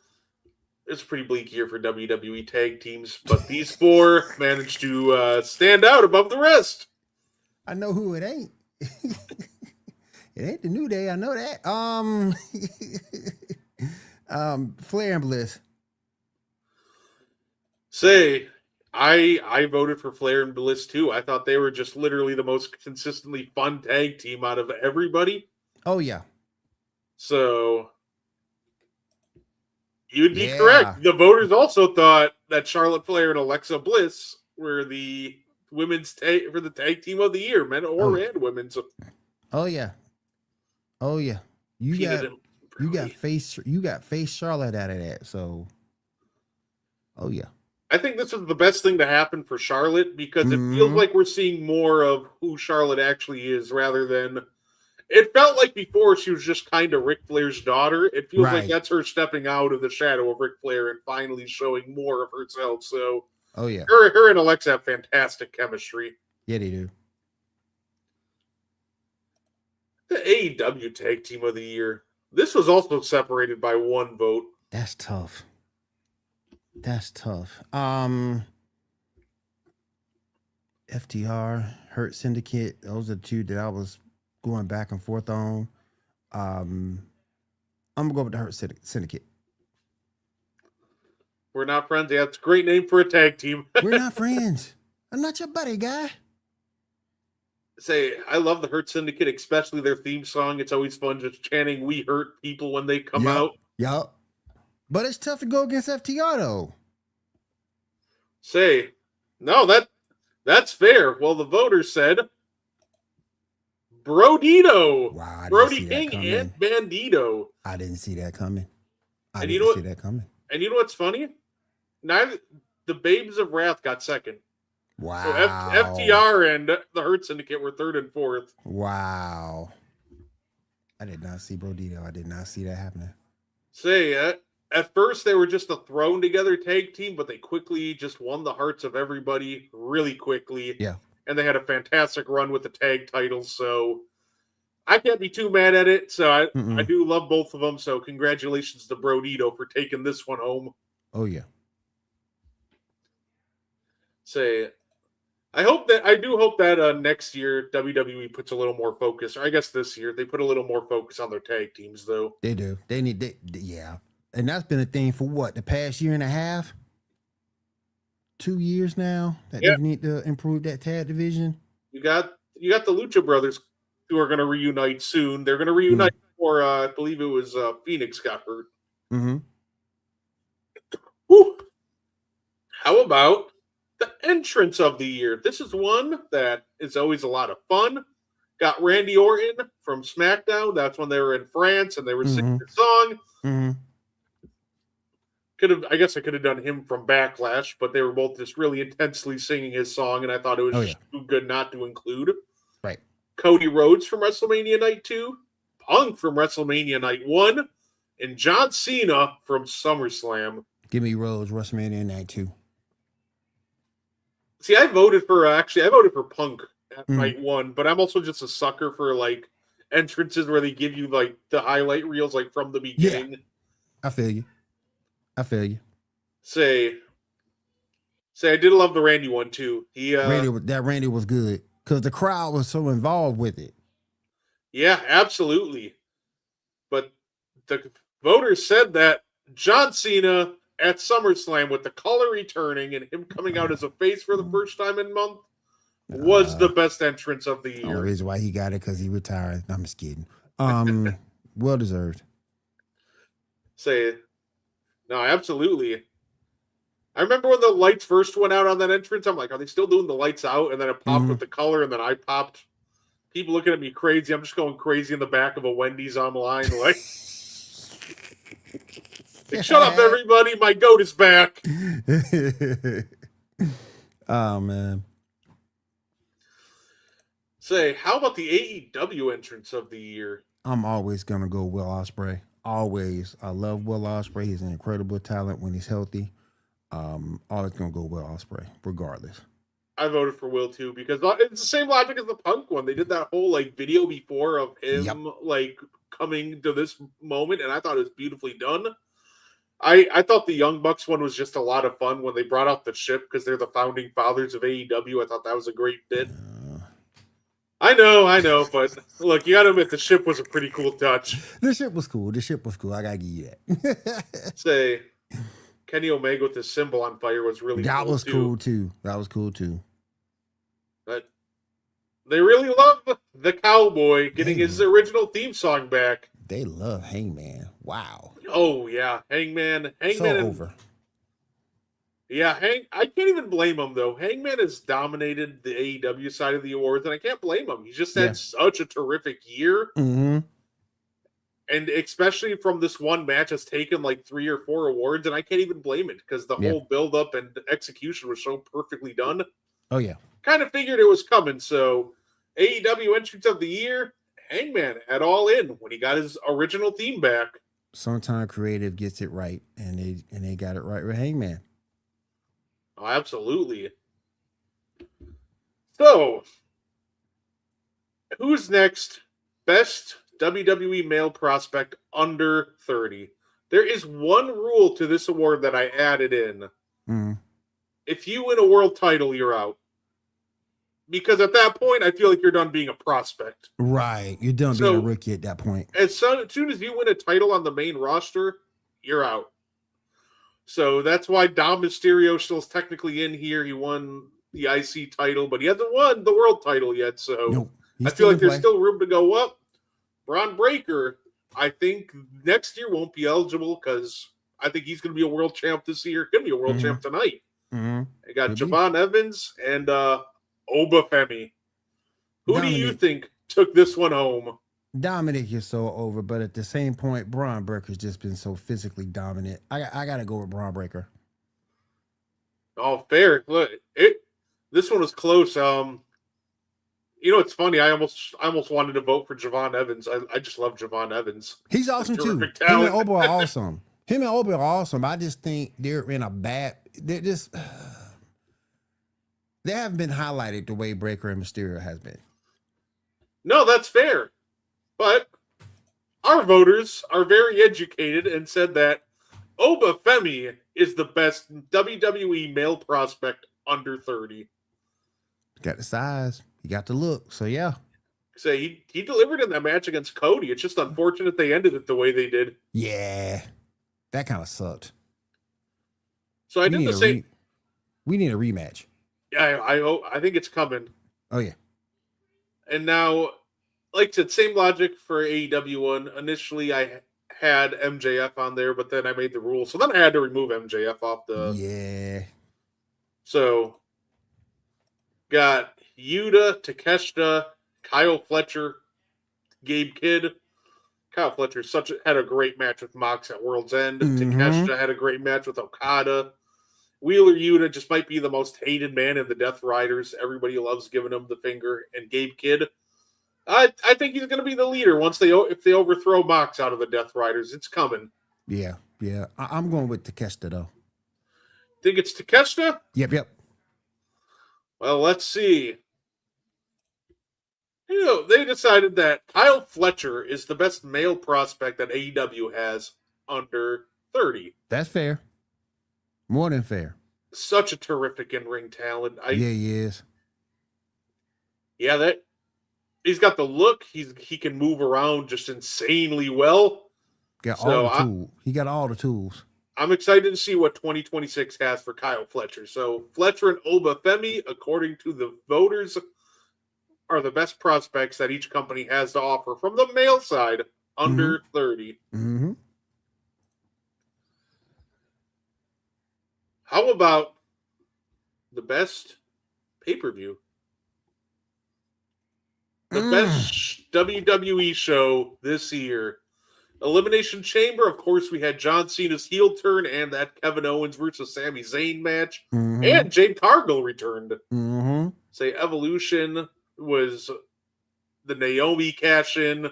It's a pretty bleak year for WWE tag teams, but these four managed to stand out above the rest. I know who it ain't. It ain't the New Day. I know that. Flair and Bliss. Say, I voted for Flair and Bliss too. I thought they were just literally the most consistently fun tag team out of everybody. Oh yeah. So you'd be correct. The voters also thought that Charlotte Flair and Alexa Bliss were the women's for the tag team of the year, men and women. So, oh yeah. You got face Charlotte out of that. So, oh yeah. I think this is the best thing to happen for Charlotte because it feels Mhm. like we're seeing more of who Charlotte actually is rather than it felt like before she was just kind of Ric Flair's daughter. It feels like Right. that's her stepping out of the shadow of Ric Flair and finally showing more of herself. So Oh yeah. her and Alexa have fantastic chemistry. Yeah, they do. The AEW Tag Team of the Year. This was also separated by one vote. That's tough. That's tough. FTR, Hurt Syndicate. Those are the two that I was going back and forth on. I'm gonna go with the Hurt Syndicate. We're not friends. Yeah, it's a great name for a tag team. We're not friends. I'm not your buddy, guy. Say, I love the Hurt Syndicate, especially their theme song. It's always fun just chanting "We hurt people" when they come out. Yup. But it's tough to go against FTR though. Say, no, that's fair. Well, the voters said Brodito, Wow, I didn't Brody see that King, coming. and Bandito. I didn't see that coming. I And you didn't know see what? that coming. And you know what's funny? Neither the Babes of Wrath got second. Wow. So FTR and the Hurt Syndicate were third and fourth. Wow. I did not see Brodito. I did not see that happening. Say, at first they were just a thrown together tag team, but they quickly just won the hearts of everybody really quickly. Yeah. And they had a fantastic run with the tag titles. So I can't be too mad at it. So I do love both of them. So congratulations to Brodito for taking this one home. Oh yeah. Say, I do hope that next year WWE puts a little more focus, or I guess this year they put a little more focus on their tag teams, though. They do. Yeah. And that's been a thing for what, the past year and a half? 2 years now that they need to improve that tag division. You got the Lucha Brothers who are going to reunite soon. They're going to reunite before I believe it was Phoenix got hurt. Mm-hmm. Whew. How about the entrance of the year? This is one that is always a lot of fun. Got Randy Orton from SmackDown. That's when they were in France and they were singing the song. Mm-hmm. I guess I could have done him from Backlash, but they were both just really intensely singing his song, and I thought it was just too good not to include. Right. Cody Rhodes from WrestleMania Night 2, Punk from WrestleMania Night 1, and John Cena from SummerSlam. Give me Rhodes, WrestleMania Night 2. See, I voted for Punk at Night 1, but I'm also just a sucker for like entrances where they give you like the highlight reels like from the beginning. Yeah. I feel you. Say, I did love the Randy one too. Randy was good because the crowd was so involved with it. Yeah, absolutely. But the voters said that John Cena at SummerSlam with the color returning and him coming out as a face for the first time in a month was the best entrance of the year. The reason why he got it because he retired. I'm just kidding. Well deserved. Say, no, absolutely. I remember when the lights first went out on that entrance. I'm like, are they still doing the lights out? And then it popped with the color, and then I popped. People looking at me crazy. I'm just going crazy in the back of a Wendy's online. Like, shut up, everybody. My goat is back. Oh, man. Say, how about the AEW entrance of the year? I'm always going to go Will Ospreay. Always. I love Will Ospreay. He's an incredible talent when he's healthy. Always going to go Will Ospreay, regardless. I voted for Will too because it's the same logic as the Punk one. They did that whole like video before of him like coming to this moment, and I thought it was beautifully done. I thought the Young Bucks one was just a lot of fun when they brought out the ship because they're the founding fathers of AEW. I thought that was a great bit. I know, but look, you got to admit the ship was a pretty cool touch. The ship was cool. I gotta give you that. Say, Kenny Omega with his symbol on fire was really That cool was too. cool too. That was cool too. But they really love the Cowboy getting his original theme song back. They love Hangman. Wow. Oh yeah, Hangman So over. Yeah, I can't even blame him though. Hangman has dominated the AEW side of the awards, and I can't blame him. He's just had such a terrific year, Mm-hmm. And especially from this one match has taken like 3 or 4 awards, and I can't even blame it because the whole build-up and execution was so perfectly done. Oh, yeah. Kind of figured it was coming. So AEW Entrance of the Year, Hangman at All In when he got his original theme back. Sometimes creative gets it right, and they got it right with Hangman. Oh, absolutely. So, who's next? Best WWE male prospect under 30. There is one rule to this award that I added in. Mm-hmm. If you win a world title, you're out. Because at that point, I feel like you're done being a prospect. Right. You're done being a rookie at that point. As soon as you win a title on the main roster, you're out. So that's why Dom Mysterio still is technically in here. He won the IC title, but he hasn't won the world title yet. So I feel like there's still room to go up. Braun Breaker, I think next year won't be eligible because I think he's going to be a world champ this year. Going to be a world champ tonight. Mm-hmm. I got Javon Evans and Oba Femi. Who do you think took this one home? Dominic is so over, but at the same point, Braun Breaker's just been so physically dominant. I got to go with Braun Breaker. Oh, fair. Look, this one was close. It's funny. I almost wanted to vote for Javon Evans. I just love Javon Evans. He's awesome too. Him and Oba are awesome. Him and Oba are awesome. I just think they're in a bad. They're just. They haven't been highlighted the way Breaker and Mysterio has been. No, that's fair. But our voters are very educated and said that Oba Femi is the best WWE male prospect under 30. Got the size. He got the look. So, yeah. So he delivered in that match against Cody. It's just unfortunate they ended it the way they did. Yeah. That kind of sucked. So I did the same. We need a rematch. Yeah, I think it's coming. Oh, yeah. And now, like I said, same logic for AEW one. Initially, I had MJF on there, but then I made the rule. So then I had to remove MJF off the... Yeah. So, got Yuta, Takeshita, Kyle Fletcher, Gabe Kidd. Kyle Fletcher had a great match with Mox at World's End. Takeshita had a great match with Okada. Wheeler Yuta just might be the most hated man in the Death Riders. Everybody loves giving him the finger. And Gabe Kidd, I think he's going to be the leader if they overthrow Mox out of the Death Riders. It's coming. Yeah. I'm going with Takeshita, though. Think it's Takeshita? Yep. Well, let's see. They decided that Kyle Fletcher is the best male prospect that AEW has under 30. That's fair. More than fair. Such a terrific in-ring talent. Yeah, he is. Yeah, he's got the look. He can move around just insanely well. He got all the tools. I'm excited to see what 2026 has for Kyle Fletcher. So Fletcher and Oba Femi, according to the voters, are the best prospects that each company has to offer from the male side under 30. Mm-hmm. How about the best pay-per-view? The best WWE show this year. Elimination Chamber, of course, we had John Cena's heel turn and that Kevin Owens versus Sami Zayn match. And Jade Cargill returned. Say Evolution was the Naomi cash-in.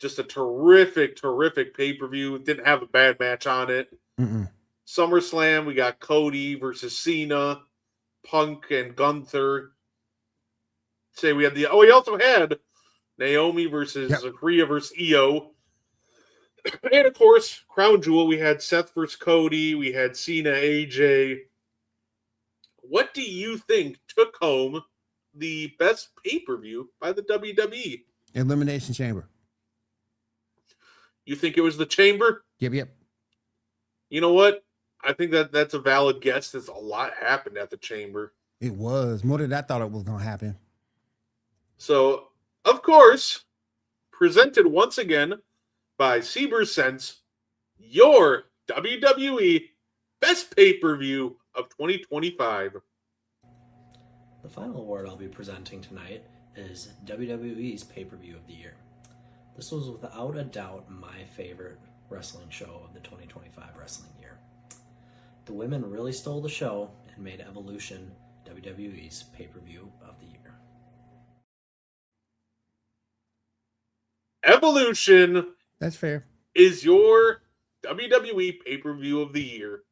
Just a terrific pay-per-view. Didn't have a bad match on it. SummerSlam, we got Cody versus Cena, Punk and Gunther. We also had Naomi versus Rhea versus Io. And of course, Crown Jewel, we had Seth versus Cody, we had Cena, AJ. What do you think took home the best pay-per-view by the WWE? Elimination Chamber. You think it was the Chamber? Yep. You know what? I think that's a valid guess. There's a lot happened at the Chamber. It was more than I thought it was going to happen. So, of course, presented once again by Seaber's Sense, your WWE Best Pay-Per-View of 2025. The final award I'll be presenting tonight is WWE's Pay-Per-View of the Year. This was without a doubt my favorite wrestling show of the 2025 wrestling year. The women really stole the show and made Evolution WWE's pay-per-view of the year. Evolution That's fair. is your WWE pay-per-view of the year.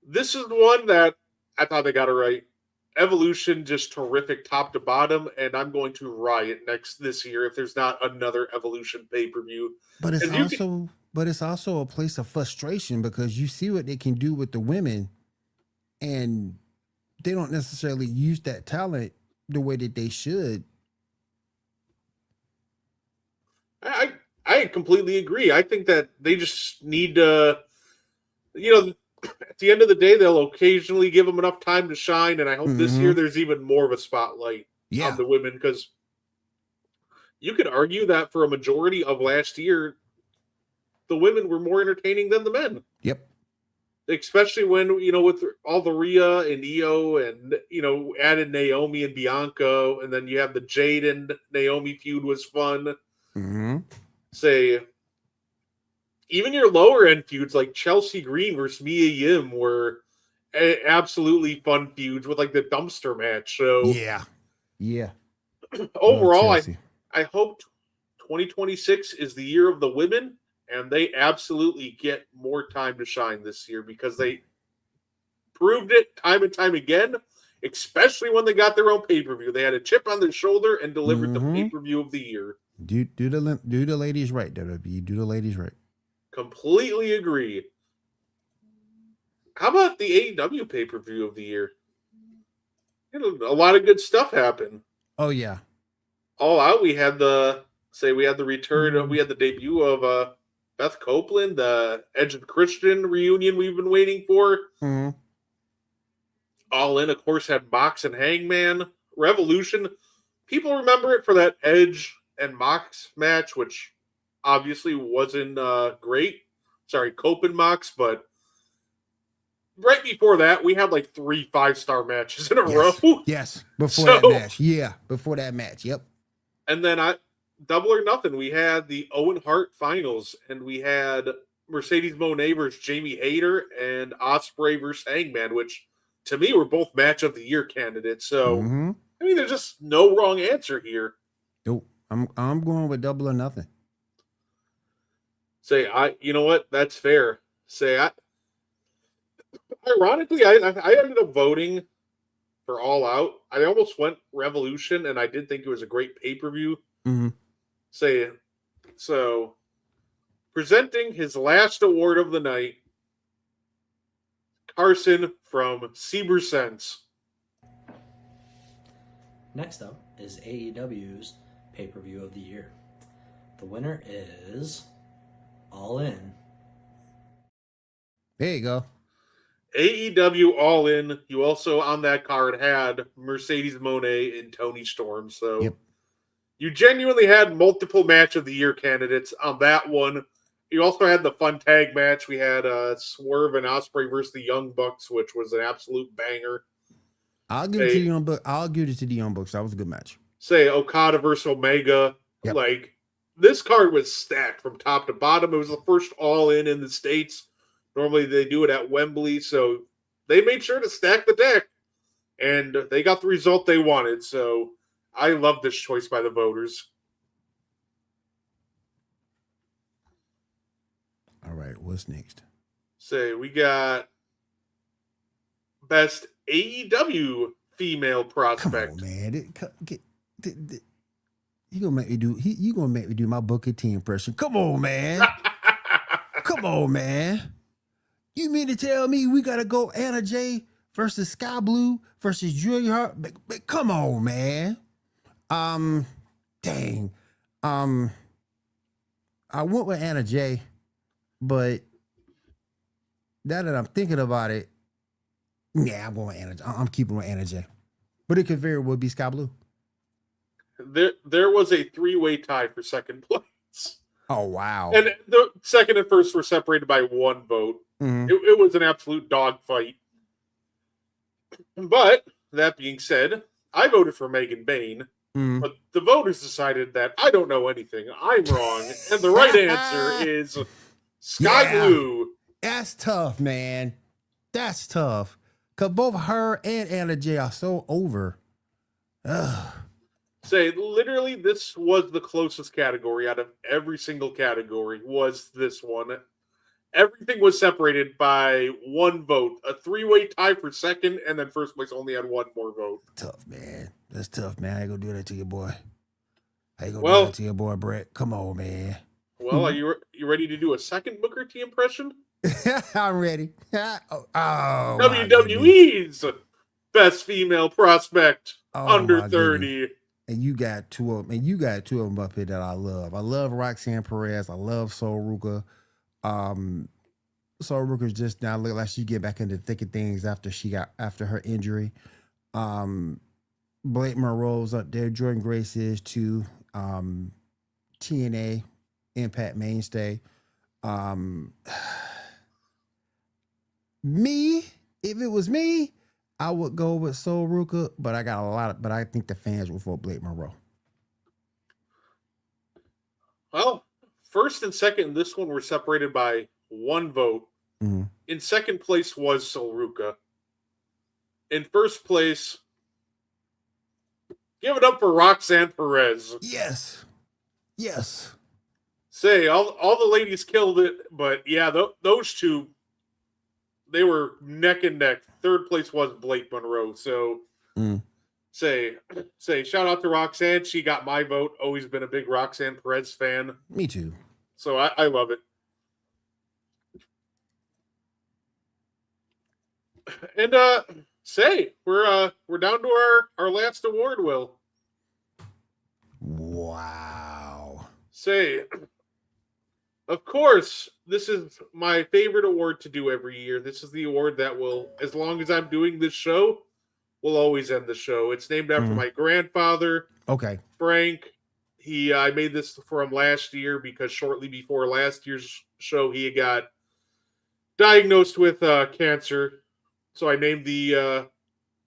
This is one that I thought they got it right. Evolution, just terrific top to bottom, and I'm going to riot this year if there's not another Evolution pay-per-view. But it's also a place of frustration because you see what they can do with the women, and they don't necessarily use that talent the way that they should. I completely agree. I think that they just need to, at the end of the day, they'll occasionally give them enough time to shine, and I hope this year there's even more of a spotlight on the women, because you could argue that for a majority of last year, the women were more entertaining than the men. Yep. Especially when, with all the Rhea and Io and, added Naomi and Bianca, and then you have the Jade and Naomi feud was fun. Say, even your lower end feuds like Chelsea Green versus Mia Yim were absolutely fun feuds with like the dumpster match. So yeah. Overall, I hope 2026 is the year of the women, and they absolutely get more time to shine this year because they proved it time and time again, especially when they got their own pay-per-view. They had a chip on their shoulder and delivered the pay-per-view of the year. Do the ladies right, WWE. Do the ladies right. Completely agree. How about the AEW pay-per-view of the year? A lot of good stuff happened. Oh yeah. All out, we had the return, we had the debut of Beth Copeland, the Edge and Christian reunion we've been waiting for. All In, of course, had Mox and Hangman. Revolution, people remember it for that Edge and Mox match, which obviously wasn't great. Sorry, Cope and Mox, but right before that, we had like 3 5-star matches in a row. Yes, that match. Yeah, before that match. Yep. And then Double or Nothing, we had the Owen Hart finals, and we had Mercedes Moné versus Jamie Hayter and Ospreay versus Hangman, which to me were both match of the year candidates. So I mean, there's just no wrong answer here. Nope. I'm going with Double or Nothing. You know what? That's fair. Ironically, I ended up voting for All Out. I almost went Revolution, and I did think it was a great pay-per-view. So, presenting his last award of the night, Carson from Sense. Next up is AEW's pay-per-view of the year. The winner is All In. There you go. AEW All In. You also on that card had Mercedes Moné and Toni Storm. So you genuinely had multiple match of the year candidates on that one. You also had the fun tag match. We had Swerve and Ospreay versus the Young Bucks, which was an absolute banger. I'll give it to the Young Bucks. I'll give it to the Young Bucks. That was a good match. Okada versus Omega. Like, this card was stacked from top to bottom. It was the first All In the States. Normally they do it at Wembley, so they made sure to stack the deck, and they got the result they wanted. So I love this choice by the voters. All right, what's next? We got best AEW female prospect. Come on, man. You gonna make me do my Booker T impression. Come on, man. Come on, man. You mean to tell me we gotta go Anna Jay versus Sky Blue versus Julia Hart? But come on, man. Dang. I went with Anna Jay, but now that I'm thinking about it, yeah, I'm going with Anna Jay. I'm keeping with Anna Jay. But it could very well be Sky Blue. There was a 3-way tie for second place. Oh, wow. And the second and first were separated by 1 vote. It was an absolute dogfight. But, that being said, I voted for Megan Bain. Mm. But the voters decided that I don't know anything. I'm wrong. And the right answer is Sky Yeah. Blue. That's tough, man. That's tough. Because both her and Anna J are so over. Ugh. Say, literally, this was the closest category out of every single category, was this one. Everything was separated by one vote. A three-way tie for second, and then first place only had one more vote. Tough, man. That's tough, man. I ain't gonna do that to your boy. I ain't gonna Well- do that to your boy, Brett. Come on, man. Well, are you ready to do a second Booker T impression? I'm ready. Oh, my goodness. WWE's best female prospect Oh, under my 30. And you got two of them. And you got two of them up here that I love. I love Roxanne Perez. I love Sol Ruka. Sol Ruka's just now look like she get back into the thick of things after her injury. Blake Monroe's up there. Jordan Grace is too. TNA Impact mainstay. Me, if it was me, I would go with Sol Ruka, but I think the fans will vote Blake Monroe. Well, first and second in this one were separated by one vote. Mm-hmm. In second place was Sol Ruka. In first place, give it up for Roxanne Perez. Yes. Yes. Say, all the ladies killed it, but yeah, those two, they were neck and neck. Third place was Blake Monroe. So, say, shout out to Roxanne. She got my vote. Always been a big Roxanne Perez fan. Me too. So I love it. And say, we're down to our last award, Will. Wow. Say, of course, this is my favorite award to do every year. This is the award that will, as long as I'm doing this show, will always end the show. It's named after my grandfather, Okay. Frank. I made this for him last year because shortly before last year's show, he got diagnosed with cancer. So I named the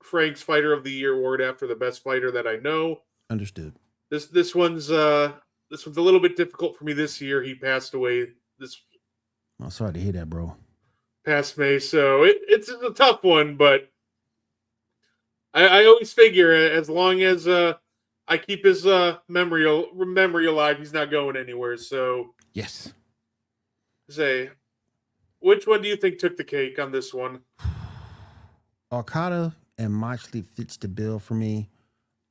Frank's Fighter of the Year award after the best fighter that I know. Understood. This one's a little bit difficult for me this year. He passed away this I'm sorry to hear that, bro. past May, so it's a tough one. But I always figure as long as I keep his memory alive, he's not going anywhere. So Yes. say, which one do you think took the cake on this one? Okada and Moxley fits the bill for me,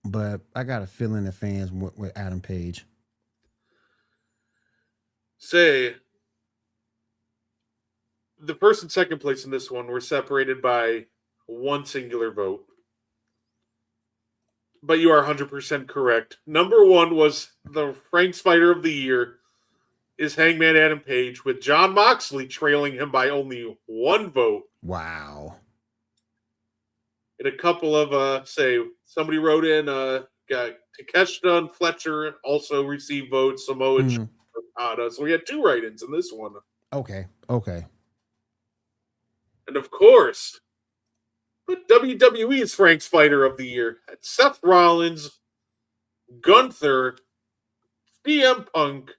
but I got a feeling the fans went with Adam Page. Say, the first and second place in this one were separated by one singular vote. But you are 100% correct. Number one was the Frank's Fighter of the Year is Hangman Adam Page, with Jon Moxley trailing him by only one vote. Wow. And a couple of, somebody wrote in, got Takeshita and Fletcher also received votes, Samoa Joe, Okada. So we had two write-ins in this one. Okay. And of course, but WWE's Frank's Fighter of the Year had Seth Rollins, Gunther, CM Punk,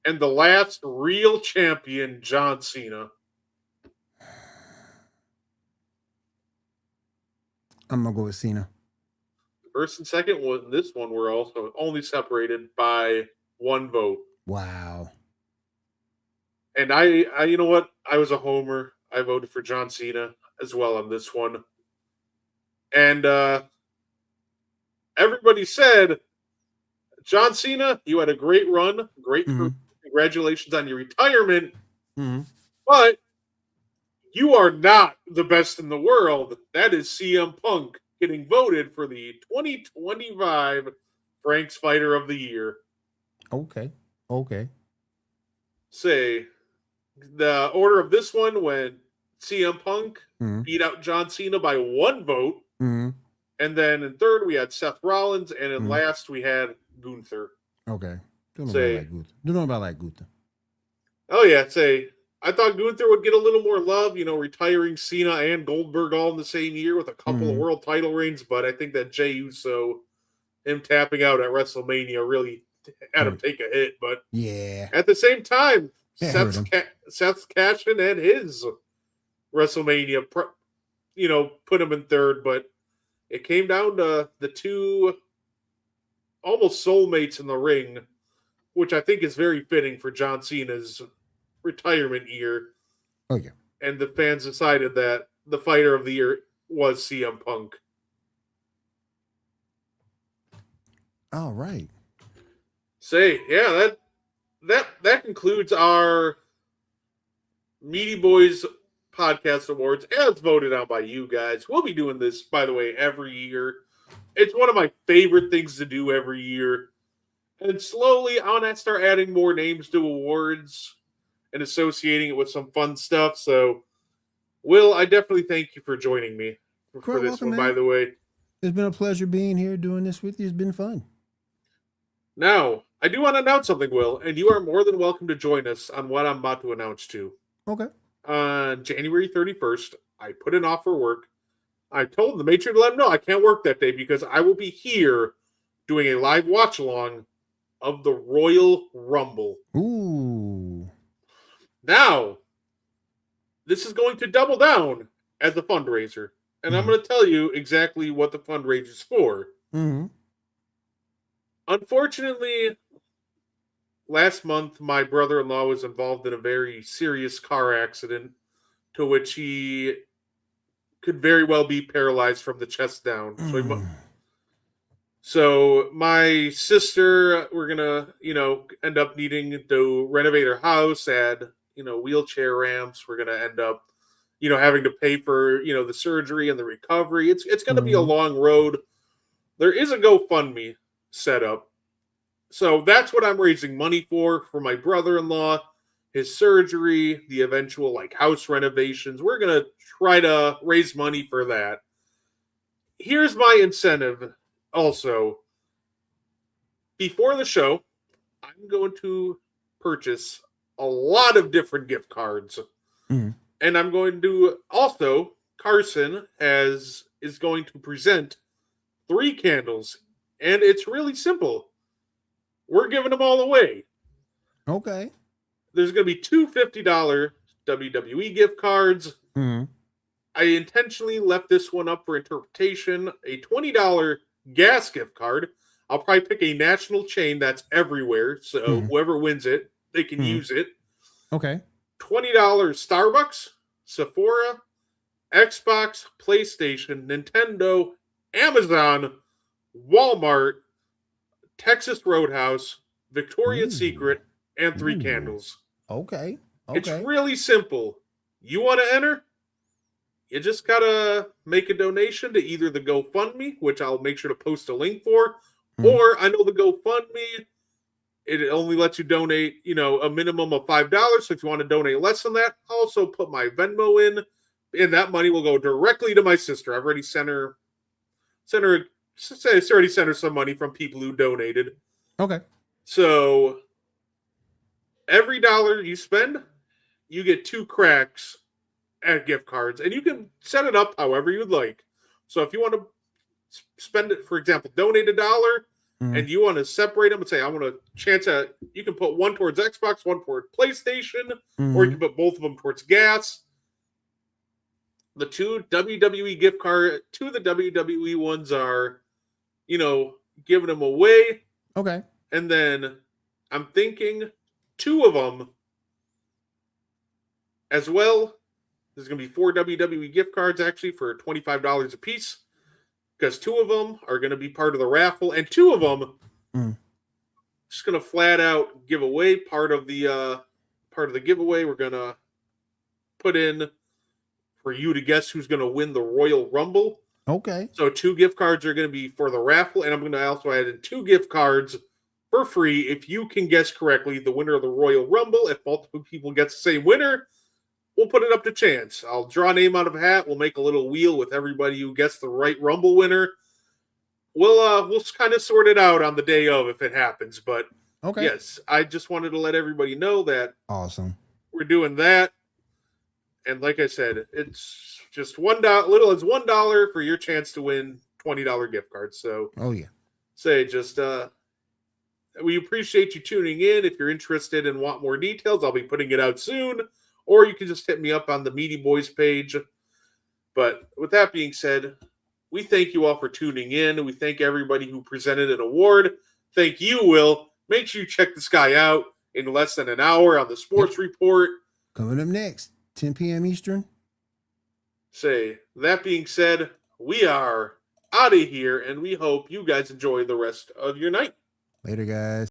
and the last real champion, John Cena. I'm gonna go with Cena. First and second one, this one were also only separated by one vote. Wow. And I you know what? I was a homer. I voted for John Cena as well on this one. And everybody said, John Cena, you had a great run. Congratulations on your retirement. But you are not the best in the world. That is CM Punk getting voted for the 2025 Frank's Fighter of the Year. Okay. Say, the order of this one when CM Punk beat out John Cena by one vote. And then in third, we had Seth Rollins. And in last, we had Gunther. Okay. Don't know about like Gunther. Oh, yeah. I thought Gunther would get a little more love, retiring Cena and Goldberg all in the same year with a couple of world title reigns. But I think that Jey Uso him tapping out at WrestleMania really had him take a hit. But Yeah. at the same time, It hurt Seth's cashing in his WrestleMania, put him in third. But it came down to the two almost soulmates in the ring, which I think is very fitting for John Cena's retirement year. Oh, yeah. And the fans decided that the fighter of the year was CM Punk. All right. That concludes our Meaty Boyz podcast awards as voted on by you guys. We'll be doing this, by the way, every year. It's one of my favorite things to do every year. And slowly, I want to start adding more names to awards and associating it with some fun stuff. So, Will, I definitely thank you for joining me for this welcome, one, man. by the way. It's been a pleasure being here doing this with you. It's been fun. Now, I do want to announce something, Will, and you are more than welcome to join us on what I'm about to announce too. Okay. On January 31st, I put in off for work. I told them, made sure to let them know I can't work that day because I will be here doing a live watch along of the Royal Rumble. Ooh. Now, this is going to double down as a fundraiser, and I'm going to tell you exactly what the fundraiser is for. Mm-hmm. Unfortunately, last month, my brother-in-law was involved in a very serious car accident to which he could very well be paralyzed from the chest down. So my sister, we're going to, end up needing to renovate her house, add, wheelchair ramps. We're going to end up, having to pay for, the surgery and the recovery. It's going to be a long road. There is a GoFundMe set up. So that's what I'm raising money for my brother-in-law, his surgery, the eventual house renovations. We're going to try to raise money for that. Here's my incentive also. Before the show, I'm going to purchase a lot of different gift cards. Mm-hmm. And I'm going to also, Carson is going to present 3 candles. And it's really simple. We're giving them all away. Okay. There's going to be 2 $50 WWE gift cards. Mm-hmm. I intentionally left this one up for interpretation. A $20 gas gift card. I'll probably pick a national chain that's everywhere. So whoever wins it, they can use it. Okay. $20 Starbucks, Sephora, Xbox, PlayStation, Nintendo, Amazon, Walmart, Texas Roadhouse, Victoria's Secret, and 3 candles. Okay. It's really simple. You want to enter? You just got to make a donation to either the GoFundMe, which I'll make sure to post a link for, or I know the GoFundMe, it only lets you donate, a minimum of $5. So if you want to donate less than that, I'll also put my Venmo in, and that money will go directly to my sister. I've already sent her some money from people who donated. Okay. So every dollar you spend, you get 2 cracks at gift cards, and you can set it up however you'd like. So if you want to spend it, for example, donate $1, and you want to separate them and say, I want a chance at, you can put one towards Xbox, one towards PlayStation, or you can put both of them towards gas. The 2 WWE gift card, 2 of the WWE ones are, giving them away. Okay. And then I'm thinking 2 of them as well. There's going to be 4 WWE gift cards actually for $25 a piece, because 2 of them are going to be part of the raffle, and 2 of them just going to flat out give away part of the giveaway. We're going to put in for you to guess who's going to win the Royal Rumble. Okay. So 2 gift cards are going to be for the raffle, and I'm going to also add in 2 gift cards for free if you can guess correctly the winner of the Royal Rumble. If multiple people get the same winner, we'll put it up to chance. I'll draw a name out of a hat. We'll make a little wheel with everybody who gets the right Rumble winner. We'll kind of sort it out on the day of if it happens. But okay. Yes, I just wanted to let everybody know that Awesome. we're doing that. And like I said, it's just little as $1 for your chance to win $20 gift cards. So Oh yeah. Say, just we appreciate you tuning in. If you're interested and want more details, I'll be putting it out soon. Or you can just hit me up on the Meaty Boyz page. But with that being said, we thank you all for tuning in. We thank everybody who presented an award. Thank you, Will. Make sure you check this guy out in less than an hour on the Sports Report. Coming up next, 10 p.m. Eastern. Say, that being said, we are out of here, and we hope you guys enjoy the rest of your night. Later, guys.